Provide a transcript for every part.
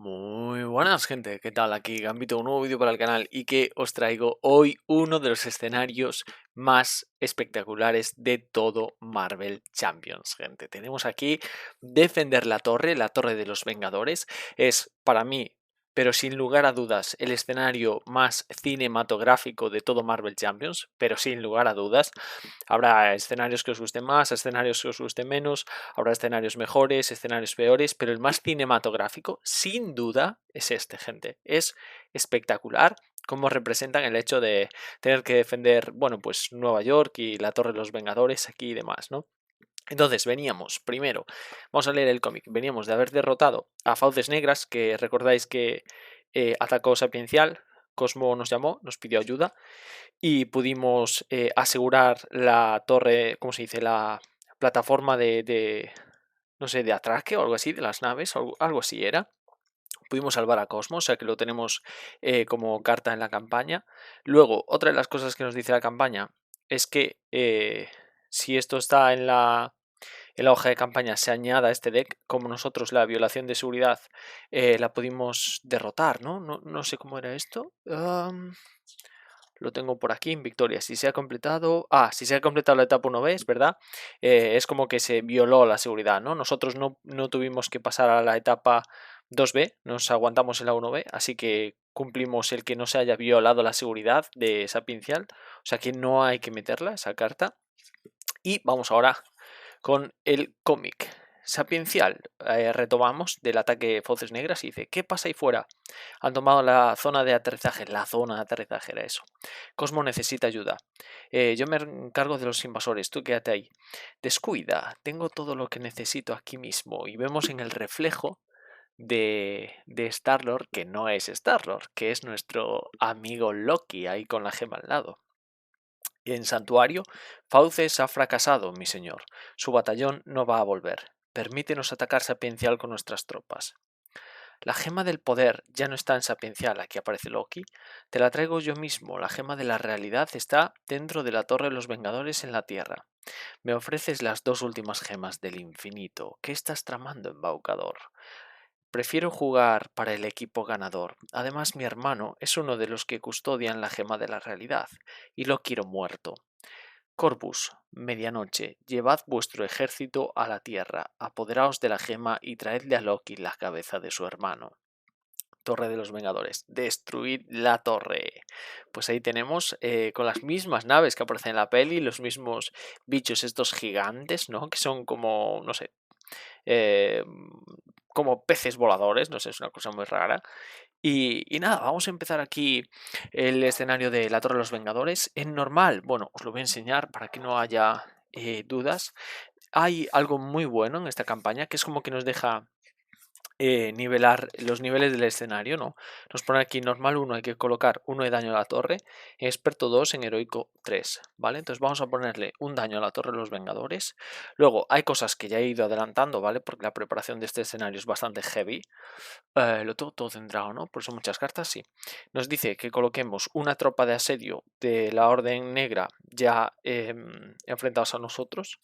Muy buenas, gente, ¿qué tal? Aquí Gambito, un nuevo vídeo para el canal y que os traigo hoy uno de los escenarios más espectaculares de todo Marvel Champions, gente. Tenemos aquí defender la torre de los Vengadores. Es para mí, pero sin lugar a dudas, el escenario más cinematográfico de todo Marvel Champions, pero sin lugar a dudas. Habrá escenarios que os gusten más, escenarios que os gusten menos, habrá escenarios mejores, escenarios peores, pero el más cinematográfico, sin duda, es este, gente. Es espectacular cómo representan el hecho de tener que defender, bueno, pues Nueva York y la Torre de los Vengadores aquí y demás, ¿no? Entonces veníamos, primero, vamos a leer el cómic, veníamos de haber derrotado a Fauces Negras, que recordáis que atacó Sapiencial, Cosmo nos llamó, nos pidió ayuda y pudimos asegurar la torre, ¿cómo se dice? La plataforma no sé, de atraque o algo así, de las naves, algo así era. Pudimos salvar a Cosmos, o sea que lo tenemos como carta en la campaña. Luego, otra de las cosas que nos dice la campaña es que si esto está en la hoja de campaña, se añada a este deck, como nosotros la violación de seguridad la pudimos derrotar, ¿no? No sé cómo era esto. Lo tengo por aquí en victoria. Si se ha completado. Si se ha completado la etapa 1B, es verdad. Es como que se violó la seguridad, ¿no? Nosotros no tuvimos que pasar a la etapa 2B, nos aguantamos en la 1B, así que cumplimos el que no se haya violado la seguridad de Sapiencial. O sea que no hay que meterla, esa carta. Y vamos ahora con el cómic. Sapiencial, retomamos del ataque Fauces Negras y dice: ¿qué pasa ahí fuera? Han tomado la zona de aterrizaje. La zona de aterrizaje era eso. Cosmo necesita ayuda. Yo me encargo de los invasores, tú quédate ahí. Descuida, tengo todo lo que necesito aquí mismo. Y vemos en el reflejo de Star-Lord que no es Star-Lord, que es nuestro amigo Loki ahí con la gema al lado. En Santuario, Fauces ha fracasado, mi señor. Su batallón no va a volver. Permítenos atacar Sapiencial con nuestras tropas. La gema del poder ya no está en Sapiencial, aquí aparece Loki. Te la traigo yo mismo. La gema de la realidad está dentro de la Torre de los Vengadores en la Tierra. Me ofreces las dos últimas gemas del infinito. ¿Qué estás tramando, embaucador? Prefiero jugar para el equipo ganador. Además, mi hermano es uno de los que custodian la gema de la realidad, y lo quiero muerto. Corvus, medianoche, llevad vuestro ejército a la tierra, apoderaos de la gema y traedle a Loki la cabeza de su hermano. Torre de los Vengadores, destruid la torre. Pues ahí tenemos con las mismas naves que aparecen en la peli, los mismos bichos estos gigantes, ¿no? Que son como, no sé, eh, como peces voladores, no sé, es una cosa muy rara. Y nada, vamos a empezar aquí el escenario de la Torre de los Vengadores. En normal, bueno, os lo voy a enseñar para que no haya dudas. Hay algo muy bueno en esta campaña que es como que nos deja nivelar los niveles del escenario, ¿no? Nos pone aquí normal 1, hay que colocar 1 de daño a la torre, experto 2 en heroico 3, ¿vale? Entonces vamos a ponerle un daño a la torre de los Vengadores. Luego hay cosas que ya he ido adelantando, ¿vale? Porque la preparación de este escenario es bastante heavy. Lo tengo todo centrado, ¿no? Por eso muchas cartas, sí. Nos dice que coloquemos una tropa de asedio de la Orden Negra ya enfrentados a nosotros.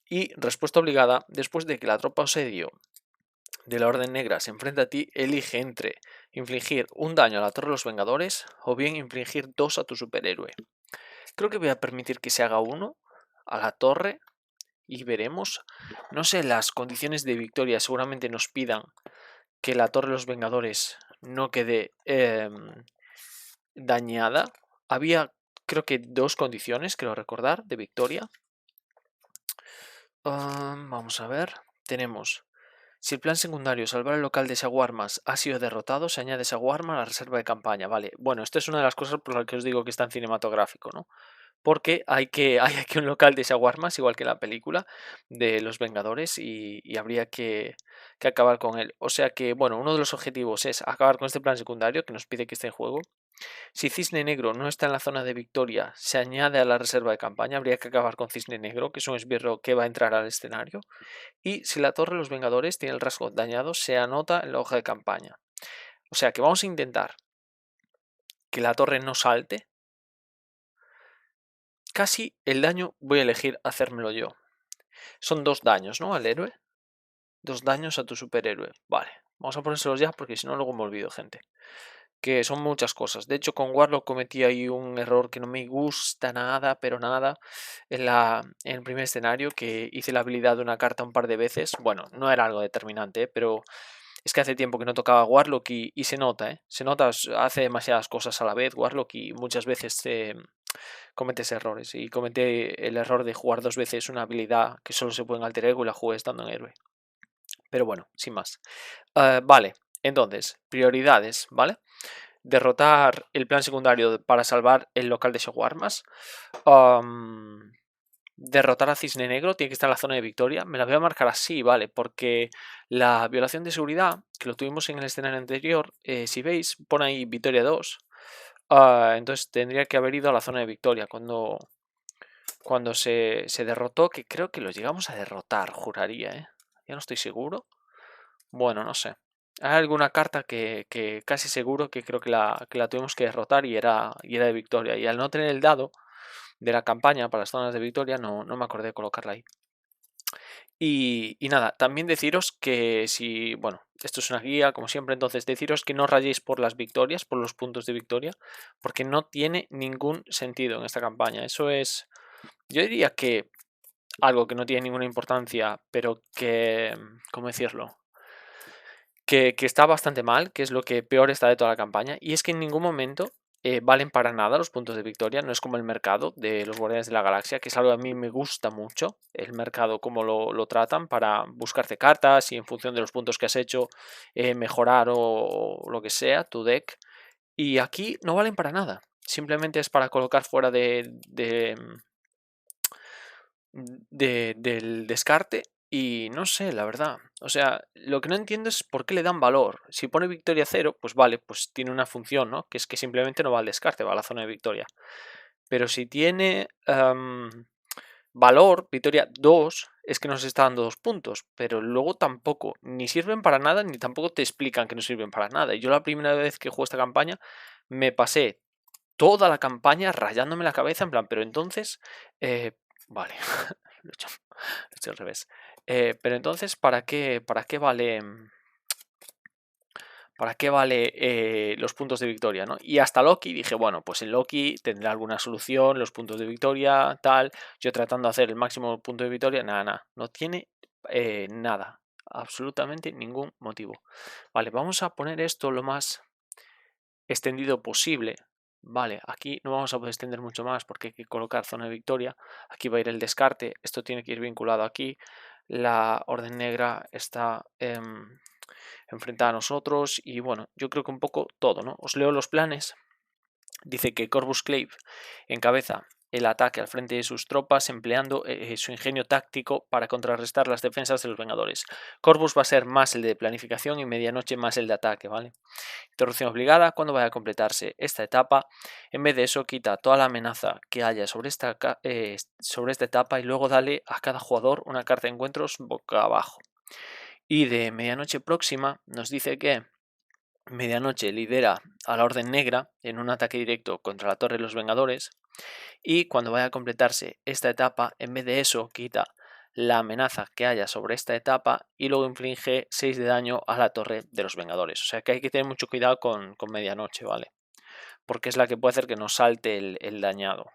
Y respuesta obligada, después de que la tropa asedio de la Orden Negra se enfrenta a ti, elige entre infligir un daño a la Torre de los Vengadores o bien infligir 2 a tu superhéroe. Creo que voy a permitir que se haga 1 a la torre y veremos. No sé, las condiciones de victoria seguramente nos pidan que la Torre de los Vengadores no quede dañada. Había, creo que 2 condiciones, creo recordar, de victoria. Vamos a ver. Tenemos: si el plan secundario salvar el local de Shawarmas ha sido derrotado, se añade Shawarma a la reserva de campaña. Vale, bueno, esto es una de las cosas por las que os digo que es tan cinematográfico, ¿no? Porque hay aquí un local de shawarmas, igual que en la película de los Vengadores, y habría que acabar con él. O sea que, bueno, uno de los objetivos es acabar con este plan secundario que nos pide que esté en juego. Si Cisne Negro no está en la zona de victoria, se añade a la reserva de campaña. Habría que acabar con Cisne Negro, que es un esbirro que va a entrar al escenario. Y si la Torre de los Vengadores tiene el rasgo dañado, se anota en la hoja de campaña. O sea que vamos a intentar que la torre no salte. Casi el daño voy a elegir hacérmelo yo. Son 2 daños, ¿no? Al héroe. 2 daños a tu superhéroe. Vale, Vamos a ponérselos ya porque si no luego me olvido, gente. Que son muchas cosas. De hecho, con Warlock cometí ahí un error que no me gusta nada, pero nada, en el primer escenario, que hice la habilidad de una carta un par de veces. Bueno, no era algo determinante, pero es que hace tiempo que no tocaba Warlock y se nota, ¿eh? Se nota, hace demasiadas cosas a la vez Warlock y muchas veces cometes errores. Y cometí el error de jugar 2 veces una habilidad que solo se puede en alter ego y la jugué estando en héroe. Pero bueno, sin más. Vale, entonces, prioridades, ¿vale? Derrotar el plan secundario para salvar el local de Shawarmas. Derrotar a Cisne Negro, tiene que estar en la zona de victoria. Me la voy a marcar así, ¿vale? Porque la violación de seguridad, que lo tuvimos en el escenario anterior, si veis, pone ahí victoria 2. Entonces tendría que haber ido a la zona de victoria cuando se derrotó, que creo que lo llegamos a derrotar, juraría, ¿eh? Ya no estoy seguro. Bueno, no sé. Hay alguna carta que casi seguro que creo que la tuvimos que derrotar y era de victoria. Y al no tener el dado de la campaña para las zonas de victoria, no me acordé de colocarla ahí. Y nada, también deciros que si, bueno, esto es una guía, como siempre, entonces deciros que no rayéis por las victorias, por los puntos de victoria, porque no tiene ningún sentido en esta campaña. Eso es, yo diría que algo que no tiene ninguna importancia, pero que, ¿cómo decirlo? Que está bastante mal, que es lo que peor está de toda la campaña, y es que en ningún momento valen para nada los puntos de victoria, no es como el mercado de los Guardianes de la Galaxia, que es algo que a mí me gusta mucho, el mercado, cómo lo tratan para buscarte cartas y en función de los puntos que has hecho mejorar o lo que sea tu deck, y aquí no valen para nada, simplemente es para colocar fuera del descarte y no sé, la verdad. O sea, lo que no entiendo es por qué le dan valor. Si pone victoria 0, pues vale, pues tiene una función, ¿no? Que es que simplemente no va al descarte, va a la zona de victoria. Pero si tiene valor, victoria 2, es que nos está dando 2 puntos. Pero luego tampoco, ni sirven para nada, ni tampoco te explican que no sirven para nada. Y yo la primera vez que jugué esta campaña, me pasé toda la campaña rayándome la cabeza, en plan, pero entonces, vale, lo he hecho al revés. Pero entonces, ¿para qué vale? ¿Para qué vale los puntos de victoria? ¿No? Y hasta Loki dije, bueno, pues en Loki tendrá alguna solución, los puntos de victoria, tal. Yo tratando de hacer el máximo punto de victoria, nada, no tiene nada, absolutamente ningún motivo. Vale, vamos a poner esto lo más extendido posible. Vale, aquí no vamos a poder extender mucho más porque hay que colocar zona de victoria. Aquí va a ir el descarte, esto tiene que ir vinculado aquí. La orden negra está enfrentada a nosotros y bueno, yo creo que un poco todo, ¿no? Os leo los planes. Dice que Corvus Glaive encabeza el ataque al frente de sus tropas empleando su ingenio táctico para contrarrestar las defensas de los Vengadores. Corvus va a ser más el de planificación y Medianoche más el de ataque, ¿vale? Interrupción obligada cuando vaya a completarse esta etapa. En vez de eso, quita toda la amenaza que haya sobre esta etapa y luego dale a cada jugador una carta de encuentros boca abajo. Y de Medianoche próxima nos dice que Medianoche lidera a la Orden Negra en un ataque directo contra la Torre de los Vengadores y cuando vaya a completarse esta etapa, en vez de eso, quita la amenaza que haya sobre esta etapa y luego inflige 6 de daño a la Torre de los Vengadores. O sea que hay que tener mucho cuidado con Medianoche, ¿vale? Porque es la que puede hacer que nos salte el dañado.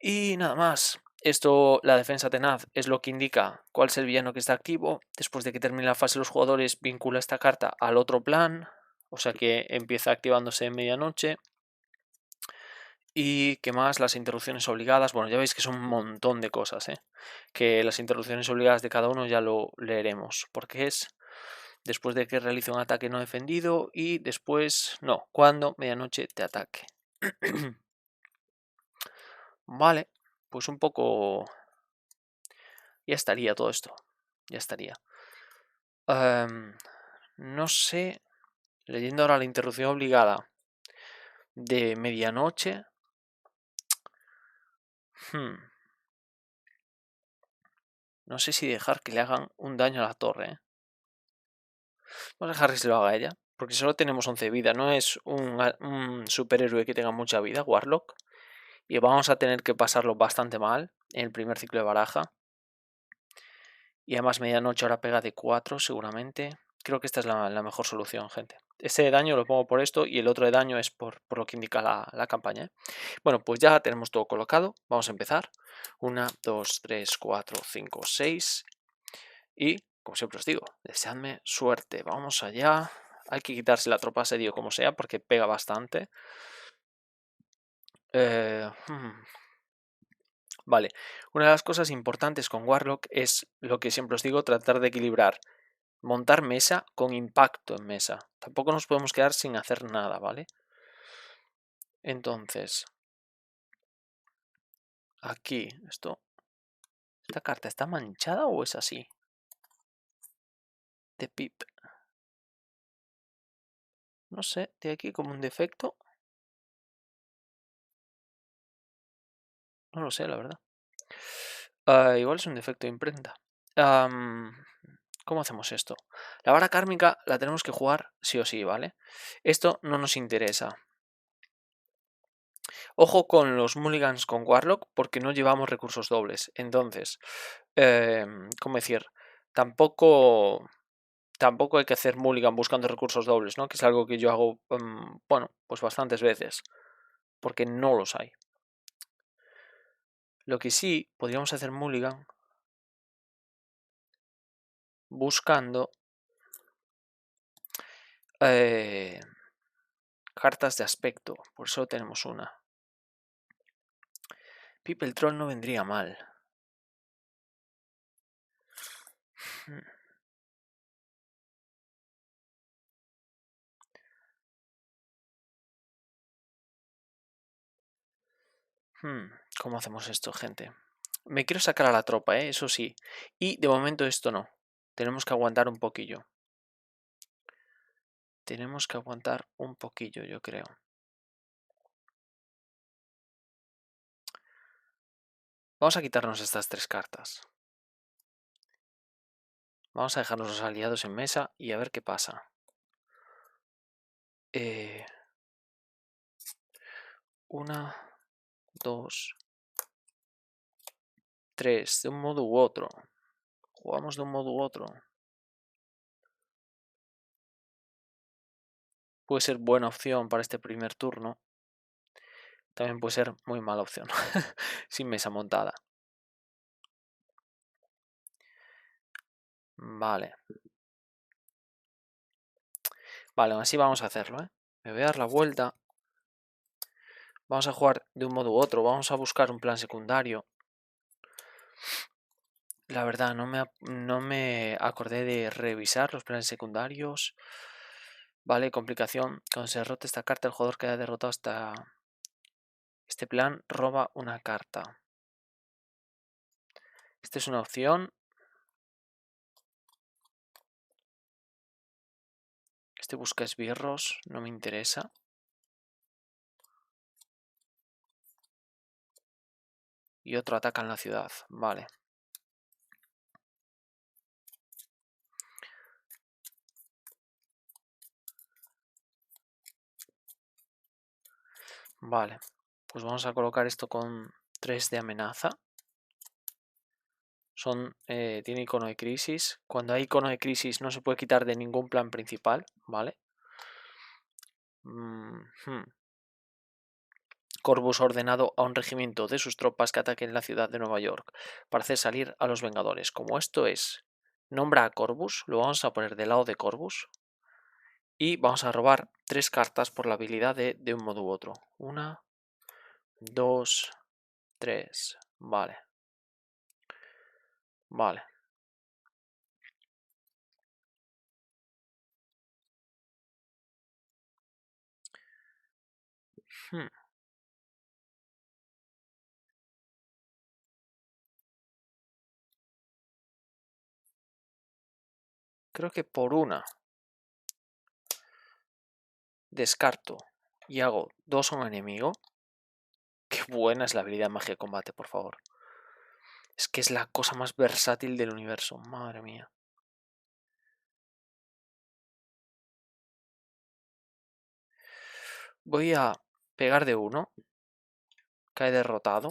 Y nada más. Esto, la defensa tenaz, es lo que indica cuál es el villano que está activo. Después de que termine la fase, los jugadores vincula esta carta al otro plan. O sea que empieza activándose en Medianoche. Y qué más, las interrupciones obligadas. Bueno, ya veis que son un montón de cosas, ¿eh? Que las interrupciones obligadas de cada uno ya lo leeremos. Porque es después de que realice un ataque no defendido y después, no, cuando Medianoche te ataque. Vale, pues un poco... Ya estaría todo esto. Ya estaría. No sé, leyendo ahora la interrupción obligada de Medianoche. No sé si dejar que le hagan un daño a la torre. Vamos a dejar que se lo haga ella. Porque solo tenemos 11 vidas. No es un superhéroe que tenga mucha vida, Warlock. Y vamos a tener que pasarlo bastante mal en el primer ciclo de baraja. Y además Medianoche ahora pega de 4 seguramente. creo que esta es la mejor solución, gente. Este de daño lo pongo por esto y el otro de daño es por lo que indica la campaña, ¿eh? Bueno, pues ya tenemos todo colocado. Vamos a empezar. 1, 2, 3, 4, 5, 6. Y, como siempre os digo, deseadme suerte. Vamos allá. Hay que quitarse la tropa asedio como sea porque pega bastante. Vale, una de las cosas importantes con Warlock es lo que siempre os digo, tratar de equilibrar montar mesa con impacto en mesa. Tampoco nos podemos quedar sin hacer nada, ¿vale? Entonces, aquí, ¿esta carta está manchada o es así? De Pip. No sé, tiene aquí como un defecto. No lo sé, la verdad. Igual es un defecto de imprenta. ¿Cómo hacemos esto? La vara kármica la tenemos que jugar sí o sí, ¿vale? Esto no nos interesa. Ojo con los mulligans con Warlock porque no llevamos recursos dobles. Entonces, ¿cómo decir? Tampoco hay que hacer mulligan buscando recursos dobles, ¿no? Que es algo que yo hago, bueno, pues bastantes veces. Porque no los hay. Lo que sí, podríamos hacer mulligan buscando cartas de aspecto. Por eso tenemos una. People Troll no vendría mal. ¿Cómo hacemos esto, gente? Me quiero sacar a la tropa, eso sí. Y de momento esto no. Tenemos que aguantar un poquillo. Tenemos que aguantar un poquillo, yo creo. Vamos a quitarnos estas 3 cartas. Vamos a dejarnos los aliados en mesa y a ver qué pasa. 1, 2, 3. De un modo u otro. Jugamos de un modo u otro. Puede ser buena opción para este primer turno. También puede ser muy mala opción. Sin mesa montada. Vale. Vale, así vamos a hacerlo, ¿eh? Me voy a dar la vuelta. Vamos a jugar de un modo u otro. Vamos a buscar un plan secundario. La verdad, no me acordé de revisar los planes secundarios. Vale, complicación. Cuando se derrote esta carta, el jugador que haya derrotado hasta este plan roba una carta. Esta es una opción. Este busca esbirros, no me interesa. Y otro ataca en la ciudad, vale. Vale, pues vamos a colocar esto con 3 de amenaza. Tiene icono de crisis. Cuando hay icono de crisis no se puede quitar de ningún plan principal, ¿vale? Corvus ha ordenado a un regimiento de sus tropas que ataquen la ciudad de Nueva York para hacer salir a los Vengadores. Como esto es, nombra a Corvus, lo vamos a poner del lado de Corvus. Y vamos a robar 3 cartas por la habilidad de un modo u otro. 1, 2, 3. Vale. Vale. Creo que por una descarto y hago 2 a un enemigo. Qué buena es la habilidad de magia de combate, por favor. Es que es la cosa más versátil del universo. Madre mía. Voy a pegar de 1. Cae derrotado.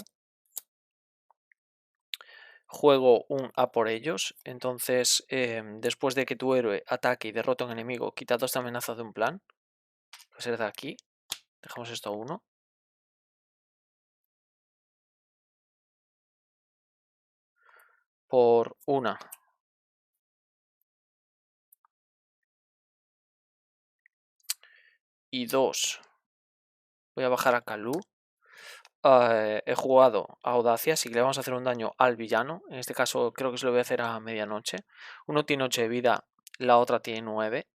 juego un a por ellos. Entonces, después de que tu héroe ataque y derrote a un enemigo, quita 2 amenazas de un plan. Puede ser de aquí. Dejamos esto a 1. Por 1. Y 2. Voy a bajar a Kalu. He jugado a Audacia, así que le vamos a hacer un daño al villano. En este caso creo que se lo voy a hacer a medianoche. Uno tiene 8 de vida, la otra tiene 9.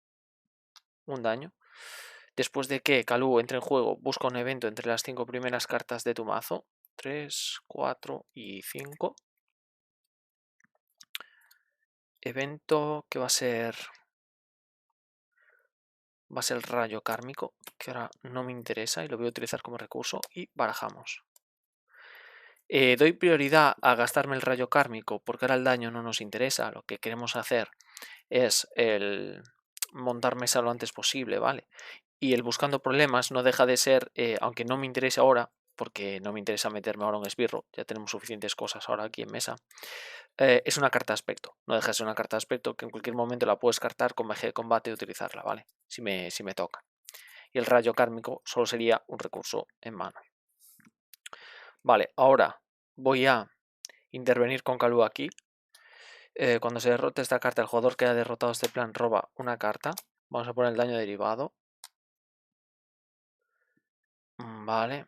Un daño. Después de que Kalu entre en juego, busca un evento entre las 5 primeras cartas de tu mazo. 3, 4 y 5. Evento que va a ser el rayo kármico, que ahora no me interesa y lo voy a utilizar como recurso, y barajamos. Doy prioridad a gastarme el rayo kármico porque ahora el daño no nos interesa. Lo que queremos hacer es el montar mesa lo antes posible, ¿vale? Y el buscando problemas no deja de ser, aunque no me interese ahora, porque no me interesa meterme ahora un esbirro, ya tenemos suficientes cosas ahora aquí en mesa, es una carta de aspecto. No deja de ser una carta de aspecto que en cualquier momento la puedo descartar con magia de combate y utilizarla, ¿vale? Si me toca. Y el rayo kármico solo sería un recurso en mano. Vale, ahora voy a intervenir con Kalu aquí. Cuando se derrote esta carta, el jugador que ha derrotado este plan roba una carta. Vamos a poner el daño derivado. Vale.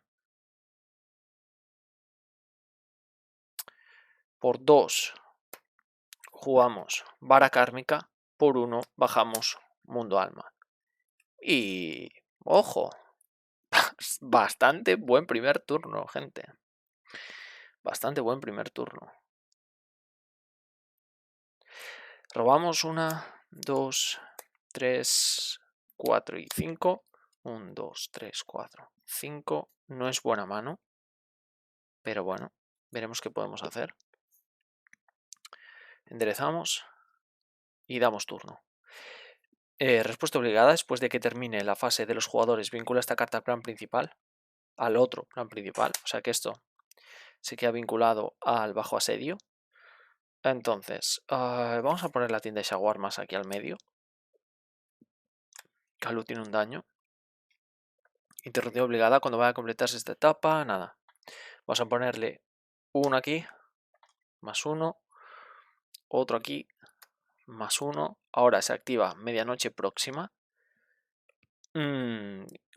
Por 2 jugamos vara kármica. Por 1 bajamos mundo alma. Y... ojo. Bastante buen primer turno, gente. Bastante buen primer turno. Robamos 1, 2, 3, 4 y 5. 1, 2, 3, 4, 5. No es buena mano. Pero bueno, veremos qué podemos hacer. Enderezamos y damos turno. Respuesta obligada. Después de que termine la fase de los jugadores, vincula esta carta al plan principal. Al otro plan principal. O sea que esto se queda vinculado al bajo asedio. Entonces, vamos a poner la tienda de shawarmas aquí al medio. Kalu tiene un daño. Interrupción obligada cuando vaya a completarse esta etapa. Nada. Vamos a ponerle uno aquí. Más 1. Otro aquí. Más 1. Ahora se activa medianoche próxima.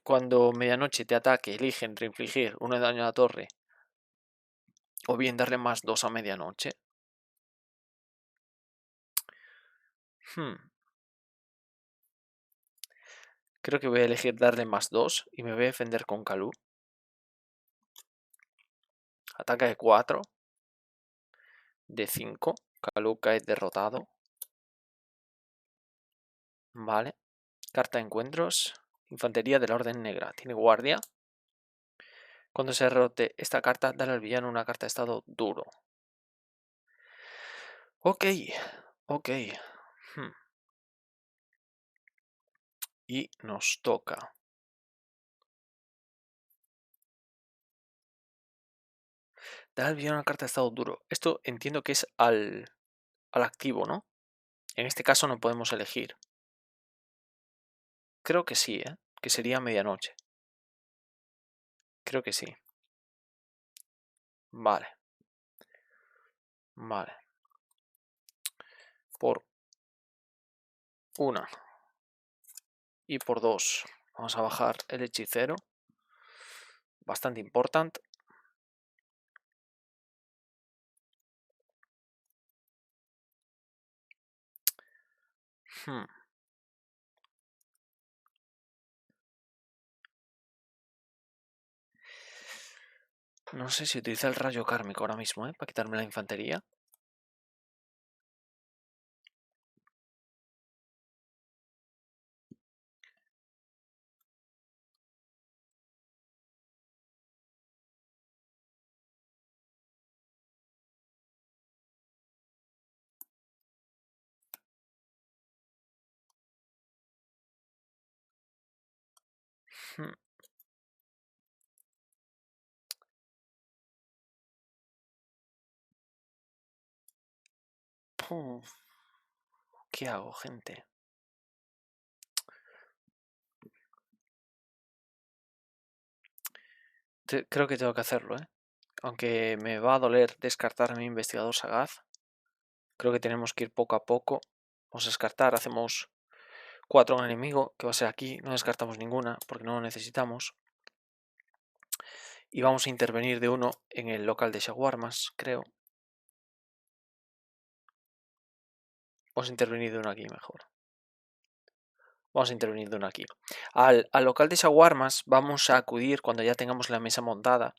Cuando medianoche te ataque, elige entre infligir 1 de daño a la torre o bien darle más 2 a medianoche. Creo que voy a elegir darle más 2 y me voy a defender con Kalu. Ataca de 4. De 5. Kalu cae derrotado. Vale. Carta de encuentros. Infantería de la Orden Negra. Tiene guardia. Cuando se derrote esta carta, dale al villano una carta de estado duro. Ok. Ok. Y nos toca. Dale al villano una carta de estado duro. Esto entiendo que es al activo, ¿no? En este caso no podemos elegir. Creo que sí, ¿eh? Que sería medianoche. Creo que sí. Vale. Vale. Por 1. Y por 2. Vamos a bajar el hechicero. Bastante importante. No sé si utiliza el rayo kármico ahora mismo, para quitarme la infantería. ¿Qué hago, gente? Creo que tengo que hacerlo, ¿eh? Aunque me va a doler descartar a mi investigador sagaz. Creo que tenemos que ir poco a poco. Vamos a descartar, hacemos 4 en enemigo, que va a ser aquí. No descartamos ninguna porque no lo necesitamos. Y vamos a intervenir de uno en el local de shawarmas, creo. Vamos a intervenir de uno aquí mejor. Vamos a intervenir de uno aquí. Al local de shawarmas vamos a acudir cuando ya tengamos la mesa montada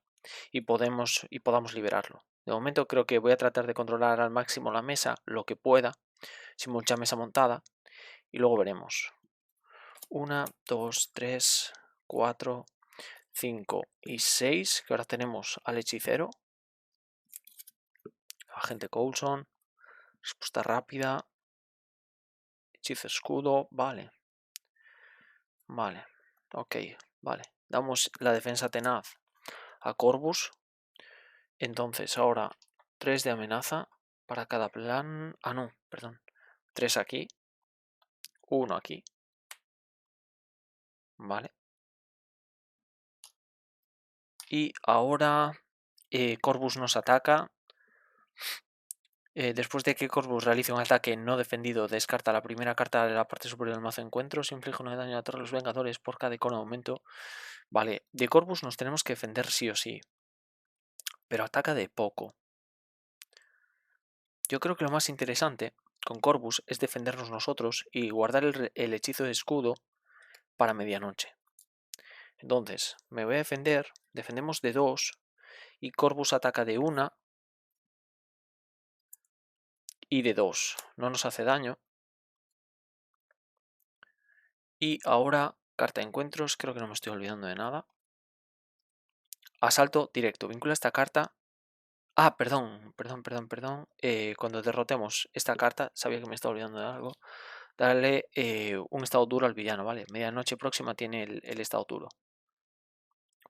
y podamos liberarlo. De momento creo que voy a tratar de controlar al máximo la mesa, lo que pueda, sin mucha mesa montada, y luego veremos. 1, 2, 3, 4, 5 y 6, que ahora tenemos al hechicero. Agente Coulson. Respuesta rápida. Hechizo escudo. Vale. Vale. Ok. Vale. Damos la defensa tenaz a Corvus. Entonces ahora 3 de amenaza para cada plan. Ah, no, perdón. 3 aquí. 1 aquí. Vale. Y ahora Corvus nos ataca. Después de que Corvus realice un ataque no defendido, descarta la primera carta de la parte superior del mazo de encuentros. Inflige 1 de daño a todos los Vengadores por cada icono de aumento. Vale, de Corvus nos tenemos que defender sí o sí. Pero ataca de poco. Yo creo que lo más interesante con Corvus es defendernos nosotros y guardar el hechizo de escudo para medianoche. Entonces, me voy a defender. Defendemos de 2. Y Corvus ataca de 1. Y de 2. No nos hace daño. Y ahora, carta de encuentros. Creo que no me estoy olvidando de nada. Asalto directo. Vincula esta carta. Ah, perdón. Cuando derrotemos esta carta, sabía que me estaba olvidando de algo. Darle un estado duro al villano, ¿vale? Medianoche próxima tiene el estado duro.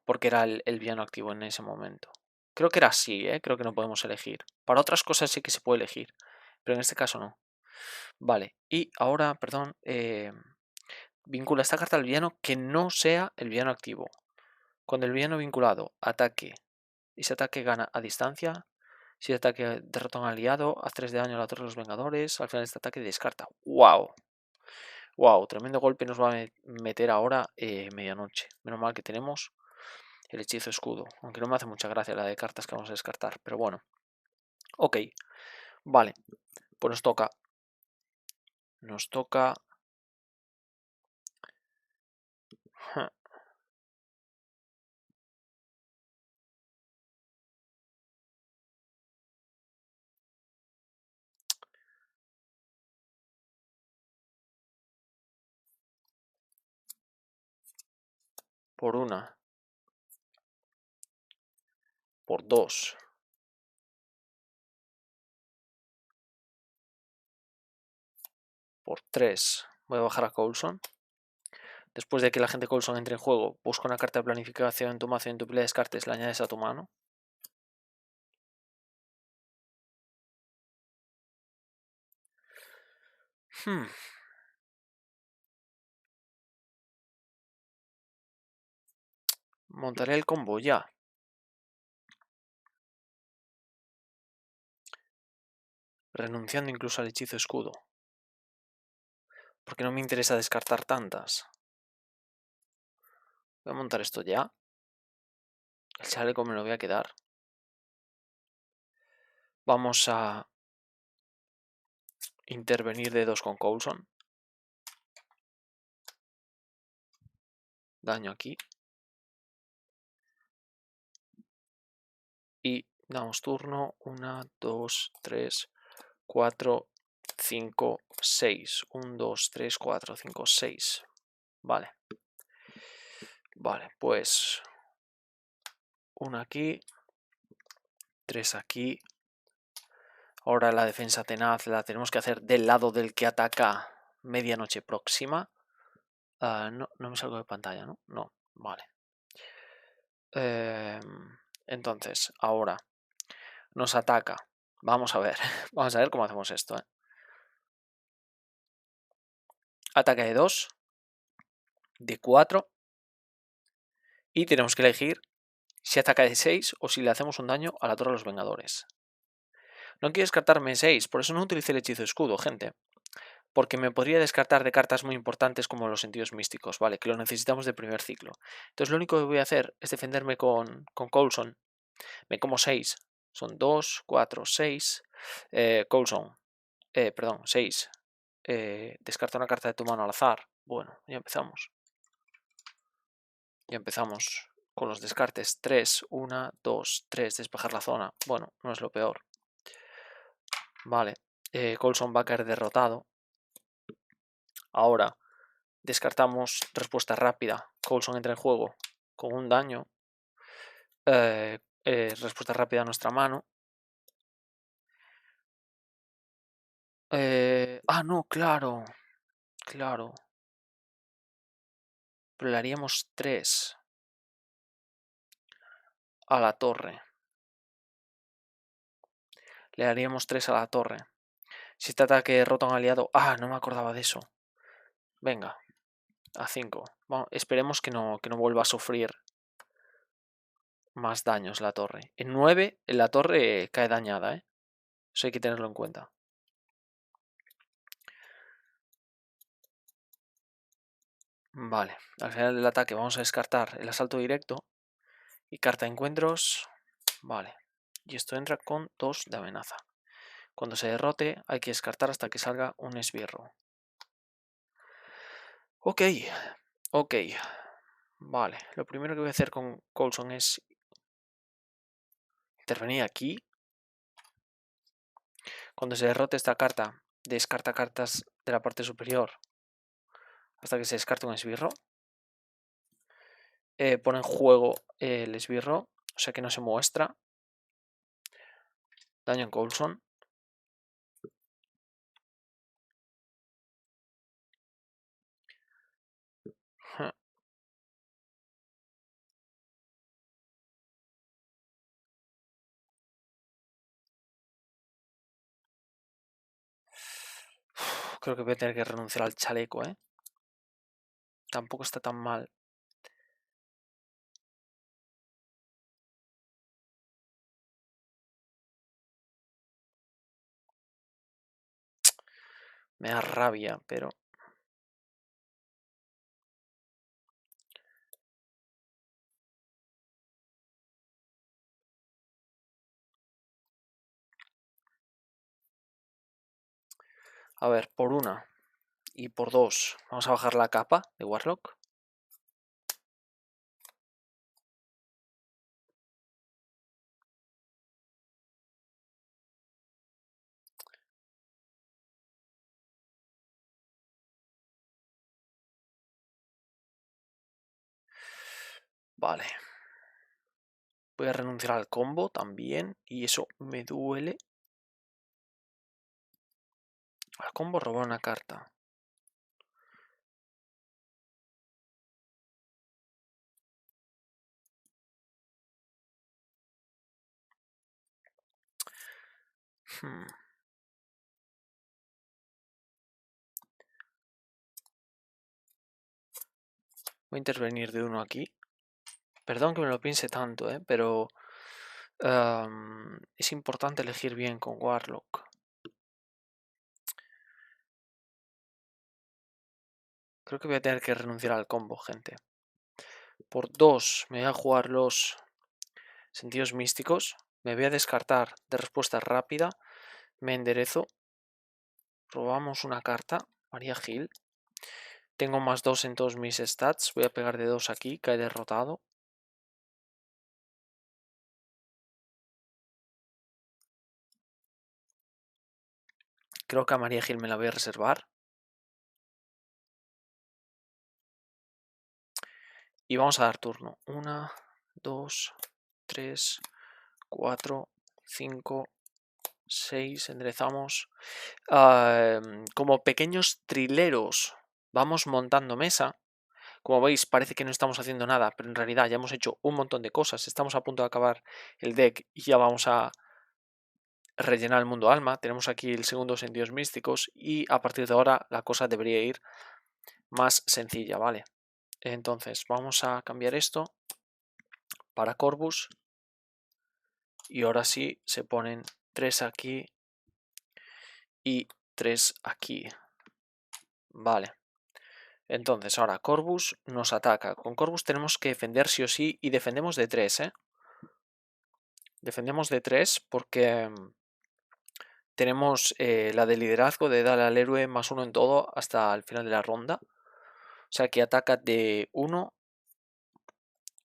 Porque era el villano activo en ese momento. Creo que era así, ¿eh? Creo que no podemos elegir. Para otras cosas sí que se puede elegir. Pero en este caso no. Vale. Y ahora, perdón. Vincula esta carta al villano que no sea el villano activo. Cuando el villano vinculado ataque y ese ataque gana a distancia, si el ataque derrota a un aliado, haz 3 de daño a la torre de los Vengadores, al final de este ataque descarta. ¡Wow! ¡Wow! Tremendo golpe nos va a meter ahora medianoche. Menos mal que tenemos el hechizo escudo, aunque no me hace mucha gracia la de cartas que vamos a descartar, pero bueno. Ok, vale, pues nos toca por 1, por 2, por 3. Voy a bajar a Coulson. Después de que la gente Coulson entre en juego, busca una carta de planificación en tu mazo y en tu pila de descartes la añades a tu mano. Montaré el combo ya. Renunciando incluso al hechizo escudo. Porque no me interesa descartar tantas. Voy a montar esto ya. El chaleco me lo voy a quedar. Vamos a intervenir de 2 con Coulson. Daño aquí. Y damos turno. 1, 2, 3, 4, 5, 6. 1, 2, 3, 4, 5, 6. Vale. Vale, pues 1 aquí. 3 aquí. Ahora la defensa tenaz la tenemos que hacer del lado del que ataca medianoche próxima. No me salgo de pantalla, ¿no? No, vale. Entonces, ahora nos ataca. Vamos a ver. Vamos a ver cómo hacemos esto. Ataque de 2. De 4. Y tenemos que elegir si ataca de 6 o si le hacemos un daño a la Torre de los Vengadores. No quiero descartarme 6, por eso no utilicé el hechizo de escudo, gente. Porque me podría descartar de cartas muy importantes como los sentidos místicos, ¿vale? Que lo necesitamos de primer ciclo. Entonces lo único que voy a hacer es defenderme con Coulson. Me como 6. Son 2, 4, 6. Coulson. Perdón, 6. Descarta una carta de tu mano al azar. Bueno, ya empezamos. Ya empezamos con los descartes. 3, 1, 2, 3. Despejar la zona. Bueno, no es lo peor. Vale. Coulson va a caer derrotado. Ahora descartamos respuesta rápida. Coulson entra en juego con un daño. Respuesta rápida a nuestra mano. No, claro. Claro. Pero le haríamos 3 a la torre. Le haríamos 3 a la torre. Si este ataque derrota a un aliado... no me acordaba de eso. Venga. A 5. Bueno, esperemos que no vuelva a sufrir más daños la torre. En 9 la torre cae dañada, ¿eh? Eso hay que tenerlo en cuenta. Vale, al final del ataque vamos a descartar el asalto directo y carta de encuentros. Vale, y esto entra con 2 de amenaza. Cuando se derrote hay que descartar hasta que salga un esbirro. Ok, ok. Vale, lo primero que voy a hacer con Coulson es intervenir aquí. Cuando se derrote esta carta, descarta cartas de la parte superior hasta que se descarte un esbirro. Pone en juego el esbirro, o sea que no se muestra. Daño en Coulson. Creo que voy a tener que renunciar al chaleco, ¿eh? Tampoco está tan mal. Me da rabia, pero... A ver, por 1 y por 2 vamos a bajar la capa de Warlock. Vale. Voy a renunciar al combo también y eso me duele. Al combo robar una carta. Voy a intervenir de 1 aquí. Perdón que me lo piense tanto, pero es importante elegir bien con Warlock. Creo que voy a tener que renunciar al combo, gente. Por 2 me voy a jugar los sentidos místicos. Me voy a descartar de respuesta rápida. Me enderezo. Robamos una carta. María Gil. Tengo más 2 en todos mis stats. Voy a pegar de 2 aquí. Cae derrotado. Creo que a María Gil me la voy a reservar. Y vamos a dar turno. 1, 2, 3, 4, 5, 6. Enderezamos. Como pequeños trileros vamos montando mesa. Como veis, parece que no estamos haciendo nada, pero en realidad ya hemos hecho un montón de cosas. Estamos a punto de acabar el deck y ya vamos a rellenar el mundo alma. Tenemos aquí el segundo sentidos místicos y a partir de ahora la cosa debería ir más sencilla, ¿vale? Entonces vamos a cambiar esto para Corvus y ahora sí se ponen 3 aquí y 3 aquí. Vale. Entonces ahora Corvus nos ataca. Con Corvus tenemos que defender sí o sí y defendemos de 3, ¿eh? Defendemos de 3 porque tenemos la de liderazgo de darle al héroe +1 en todo hasta el final de la ronda. O sea que ataca de 1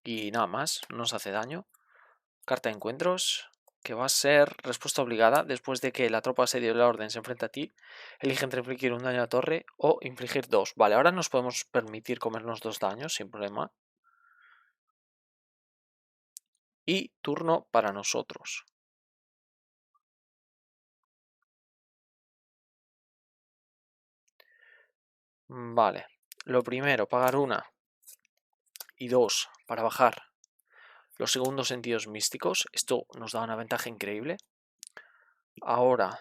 y nada más, no nos hace daño. Carta de encuentros, que va a ser respuesta obligada después de que la tropa asedio de la orden se enfrente a ti. Elige entre infligir un daño a la torre o infligir 2. Vale, ahora nos podemos permitir comernos 2 daños sin problema. Y turno para nosotros. Vale, lo primero, pagar 1 y 2 para bajar los segundos sentidos místicos. Esto nos da una ventaja increíble. Ahora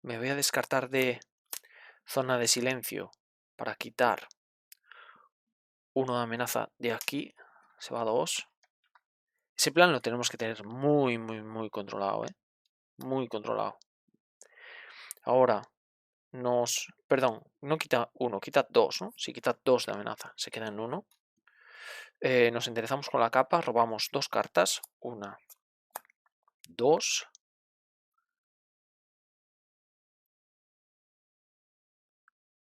me voy a descartar de zona de silencio para quitar 1 de amenaza de aquí. Se va a 2. Ese plan lo tenemos que tener muy controlado, ¿eh? Muy controlado. Ahora Perdón, no quita 1, quita 2, ¿no? Si quita 2 de amenaza, se queda en 1. Nos enderezamos con la capa, robamos 2 cartas. 1, 2.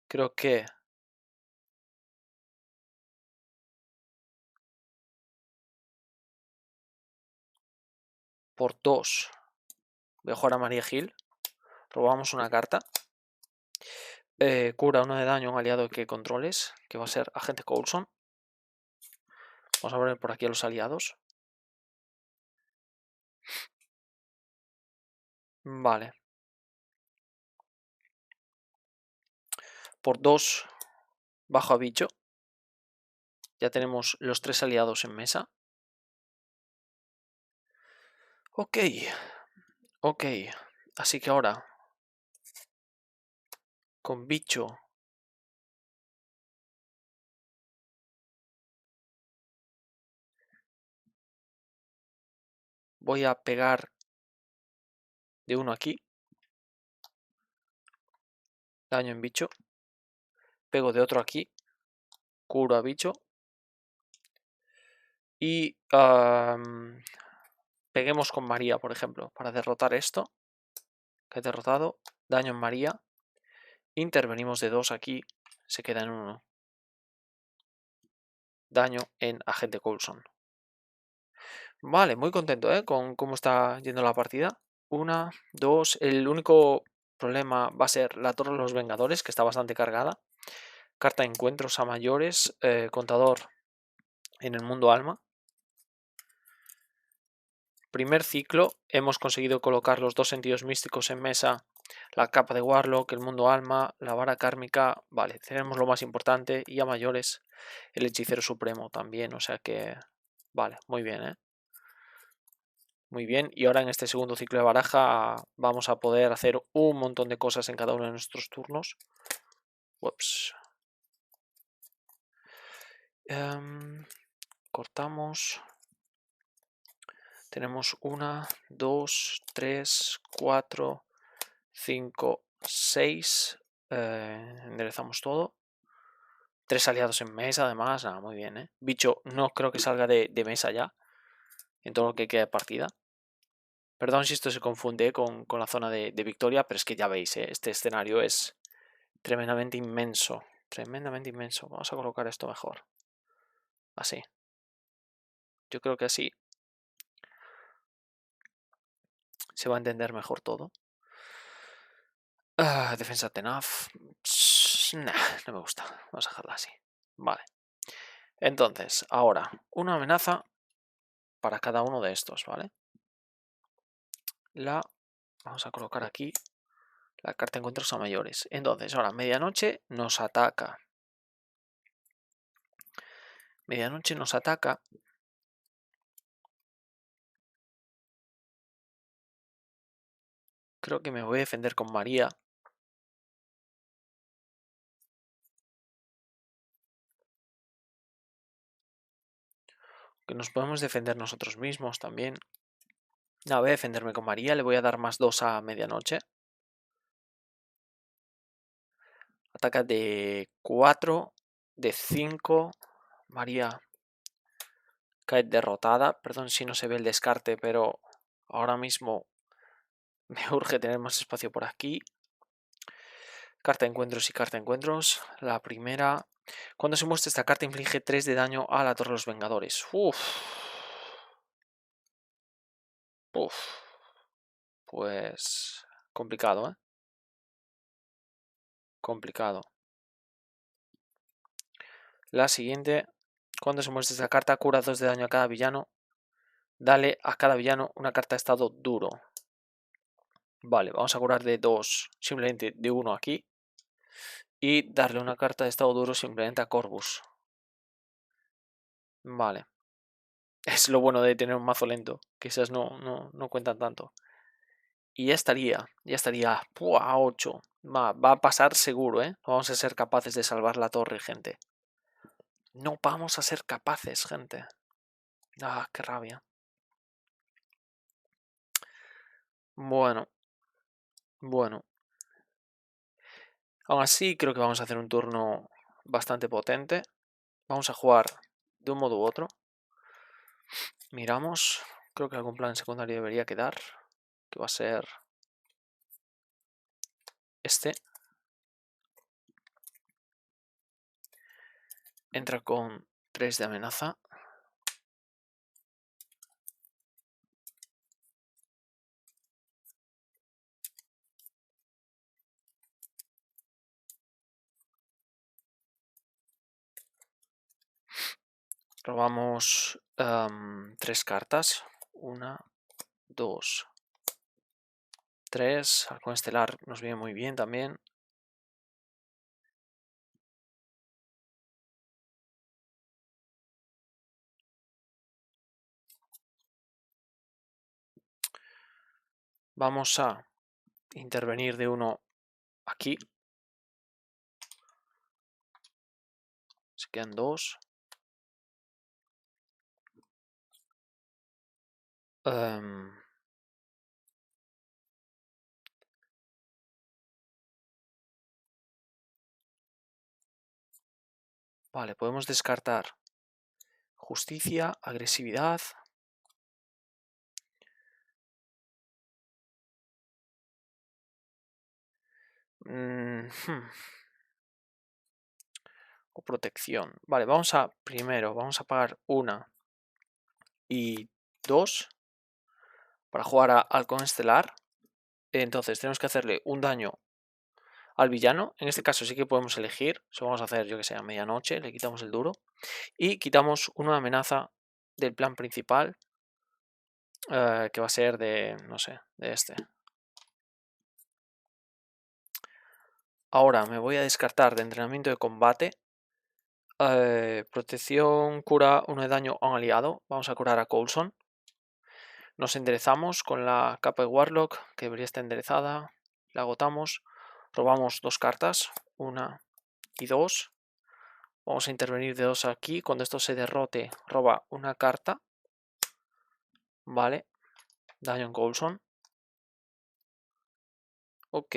Creo que por 2 mejora María Gil. Robamos una carta. Cura 1 de daño a un aliado que controles, que va a ser Agente Coulson. Vamos a poner por aquí a los aliados. Vale. Por 2 bajo a bicho. Ya tenemos los 3 aliados en mesa. Ok. Ok. Así que ahora con bicho voy a pegar de 1 aquí. Daño en bicho. Pego de otro aquí. Curo a bicho. Y peguemos con María, por ejemplo, para derrotar esto. Que he derrotado. Daño en María. Intervenimos de 2 aquí. Se queda en 1. Daño en Agente Coulson. Vale, muy contento con cómo está yendo la partida. 1, 2. El único problema va a ser la Torre de los Vengadores, que está bastante cargada. Carta de encuentros a mayores. Contador en el mundo alma. Primer ciclo, hemos conseguido colocar los 2 sentidos místicos en mesa, la capa de Warlock, el mundo alma, la vara kármica, vale, tenemos lo más importante y a mayores el hechicero supremo también, o sea que, vale, muy bien, muy bien, y ahora en este segundo ciclo de baraja vamos a poder hacer un montón de cosas en cada uno de nuestros turnos. Ups. Cortamos. Tenemos 1, 2, 3, 4, 5, 6. Enderezamos todo. 3 aliados en mesa, además. Nada, muy bien, Bicho, no creo que salga de mesa ya. En todo lo que queda de partida. Perdón si esto se confunde con la zona de victoria, pero es que ya veis, este escenario es tremendamente inmenso. Tremendamente inmenso. Vamos a colocar esto mejor. Así. Yo creo que así se va a entender mejor todo. Defensa tenaz. Nah, no me gusta. Vamos a dejarla así. Vale. Entonces, ahora, una amenaza para cada uno de estos, ¿vale? Vamos a colocar aquí la carta de encuentros a mayores. Entonces, ahora, medianoche nos ataca. Medianoche nos ataca. creo que me voy a defender con María. Que nos podemos defender nosotros mismos también. No, voy a defenderme con María. Le voy a dar +2 a medianoche. Ataca de 4, de 5. María cae derrotada. Perdón si no se ve el descarte, pero ahora mismo me urge tener más espacio por aquí. Carta de encuentros y carta de encuentros. La primera. Cuando se muestra esta carta inflige 3 de daño a la Torre de los Vengadores. Uf. Pues complicado, ¿eh? Complicado. La siguiente. Cuando se muestra esta carta, cura 2 de daño a cada villano. Dale a cada villano una carta de estado duro. Vale, vamos a curar de 2, simplemente de 1 aquí. Y darle una carta de estado duro simplemente a Corvus. Vale. Es lo bueno de tener un mazo lento, que esas no cuentan tanto. Y ya estaría. ¡Pua! 8. Va a pasar seguro, ¿eh? No vamos a ser capaces de salvar la torre, gente. No vamos a ser capaces, gente. Ah, qué rabia. Bueno. Aún así, creo que vamos a hacer un turno bastante potente. Vamos a jugar de un modo u otro. Miramos. Creo que algún plan secundario debería quedar. Que va a ser este. Entra con 3 de amenaza. Robamos 3 cartas. 1, 2, 3. Halcón estelar nos viene muy bien también. Vamos a intervenir de uno aquí. Se quedan 2. Vale, podemos descartar justicia, agresividad. O protección. Vale, primero vamos a pagar 1 y 2 para jugar a Halcón Estelar. Entonces tenemos que hacerle un daño al villano. En este caso sí que podemos elegir. Eso vamos a hacer, yo que sé, a medianoche. Le quitamos el duro. Y quitamos una amenaza del plan principal. Que va a ser de, no sé, de este. Ahora me voy a descartar de entrenamiento de combate. Protección, cura 1 de daño a un aliado. Vamos a curar a Coulson. Nos enderezamos con la capa de Warlock, que debería estar enderezada. La agotamos. Robamos 2 cartas. 1 y 2. Vamos a intervenir de 2 aquí. Cuando esto se derrote, roba una carta. Vale. Daño en Coulson. Ok.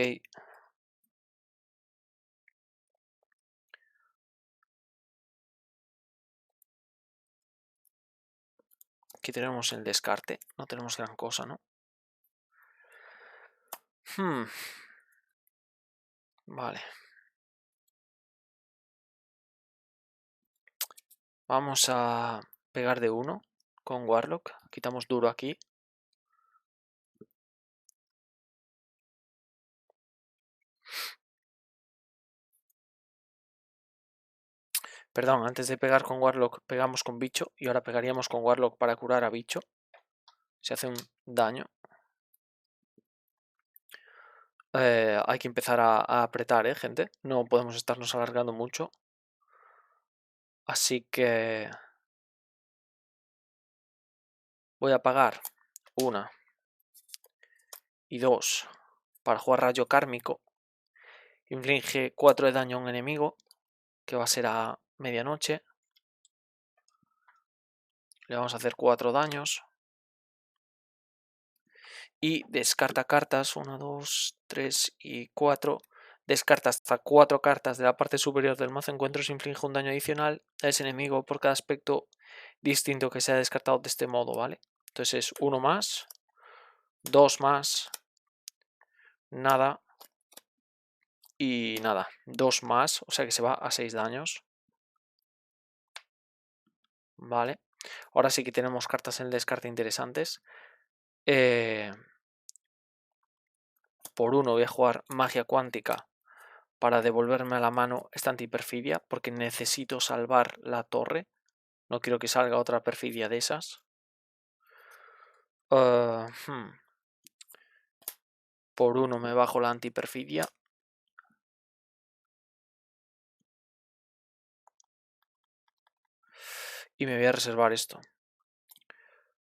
Aquí tenemos el descarte. No tenemos gran cosa, ¿no? Vale. Vamos a pegar de 1 con Warlock. Quitamos duro aquí. Perdón, antes de pegar con Warlock pegamos con bicho. Y ahora pegaríamos con Warlock para curar a bicho. Se hace un daño. Hay que empezar a apretar, gente. No podemos estarnos alargando mucho. Así que voy a pagar 1 y 2 para jugar rayo kármico. Inflige 4 de daño a un enemigo, que va a ser a medianoche. Le vamos a hacer 4 daños. Y descarta cartas, 1, 2, 3 y 4. Descarta hasta 4 cartas de la parte superior del mazo encuentros. Inflige un daño adicional a ese enemigo por cada aspecto distinto que se ha descartado de este modo, ¿vale? Entonces es 1 más, 2 más, nada y nada. 2 más, o sea que se va a 6 daños. Vale. Ahora sí que tenemos cartas en el descarte interesantes. Por 1 voy a jugar magia cuántica para devolverme a la mano esta antiperfidia, porque necesito salvar la torre. No quiero que salga otra perfidia de esas. Por 1 me bajo la antiperfidia. Y me voy a reservar esto.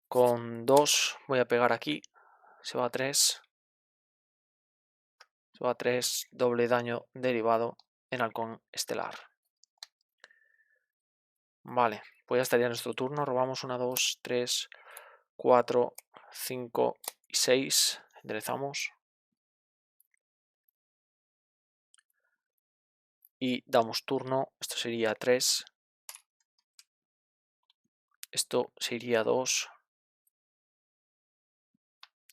Con 2 voy a pegar aquí. Se va a 3. Se va a 3. Doble daño derivado en halcón estelar. Vale, pues ya estaría nuestro turno. Robamos 1, 2, 3, 4, 5 y 6. Enderezamos. Y damos turno. Esto sería 3. Esto sería 2.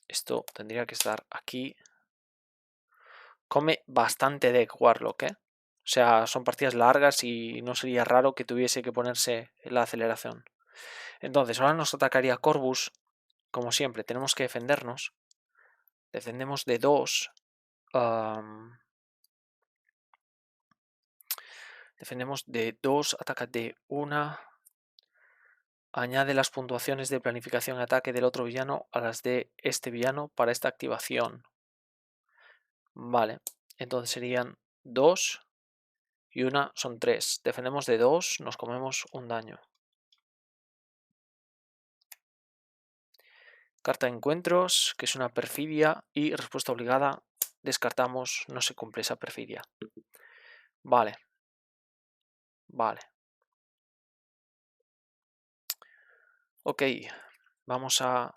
Esto tendría que estar aquí. Come bastante deck Warlock, ¿eh? O sea, son partidas largas y no sería raro que tuviese que ponerse la aceleración. Entonces, ahora nos atacaría Corvus. Como siempre, tenemos que defendernos. Defendemos de 2. Defendemos de 2. Ataca de 1. Añade las puntuaciones de planificación y ataque del otro villano a las de este villano para esta activación. Vale, entonces serían 2 y 1 son 3. Defendemos de 2, nos comemos un daño. Carta de encuentros, que es una perfidia, y respuesta obligada, descartamos, no se cumple esa perfidia. Vale. Vale. Ok, vamos a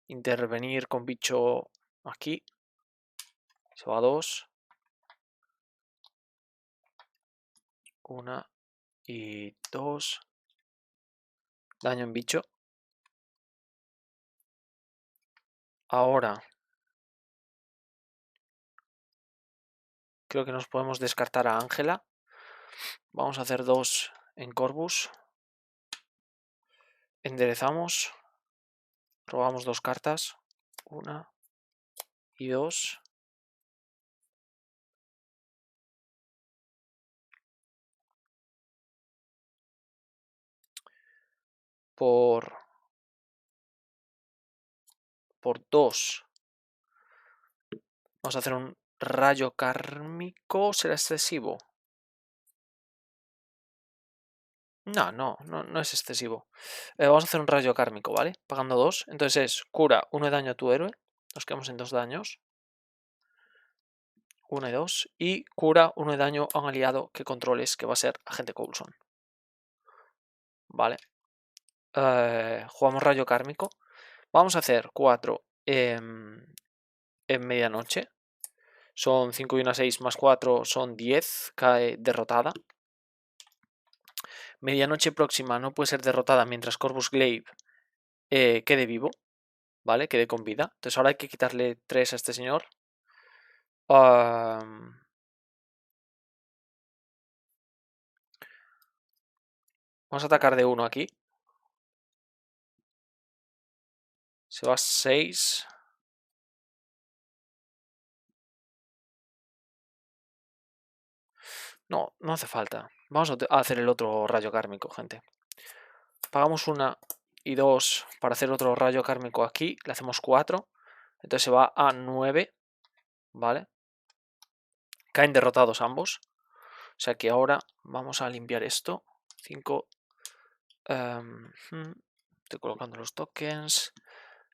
intervenir con bicho aquí. Se va a 2. 1 y 2. Daño en bicho. Ahora creo que nos podemos descartar a Ángela. Vamos a hacer 2 en Corvus. Enderezamos. Robamos 2 cartas. 1 y 2. Por 2. Vamos a hacer un rayo kármico. ¿Será excesivo? No es excesivo. Vamos a hacer un rayo kármico, ¿vale? Pagando 2. Entonces es cura 1 de daño a tu héroe. Nos quedamos en 2 daños. 1 y 2. Y cura 1 de daño a un aliado que controles, que va a ser agente Coulson. Vale. Jugamos rayo kármico. Vamos a hacer 4 en medianoche. Son 5 y 1, 6 más 4 son 10. Cae derrotada. Medianoche próxima no puede ser derrotada mientras Corvus Glaive quede vivo. ¿Vale? Quede con vida. Entonces ahora hay que quitarle 3 a este señor. Vamos a atacar de 1 aquí. Se va a 6. No hace falta. Vamos a hacer el otro rayo kármico, gente. Pagamos 1 y 2 para hacer otro rayo kármico aquí. Le hacemos 4. Entonces se va a 9. ¿Vale? Caen derrotados ambos. O sea que ahora vamos a limpiar esto. 5. Estoy colocando los tokens.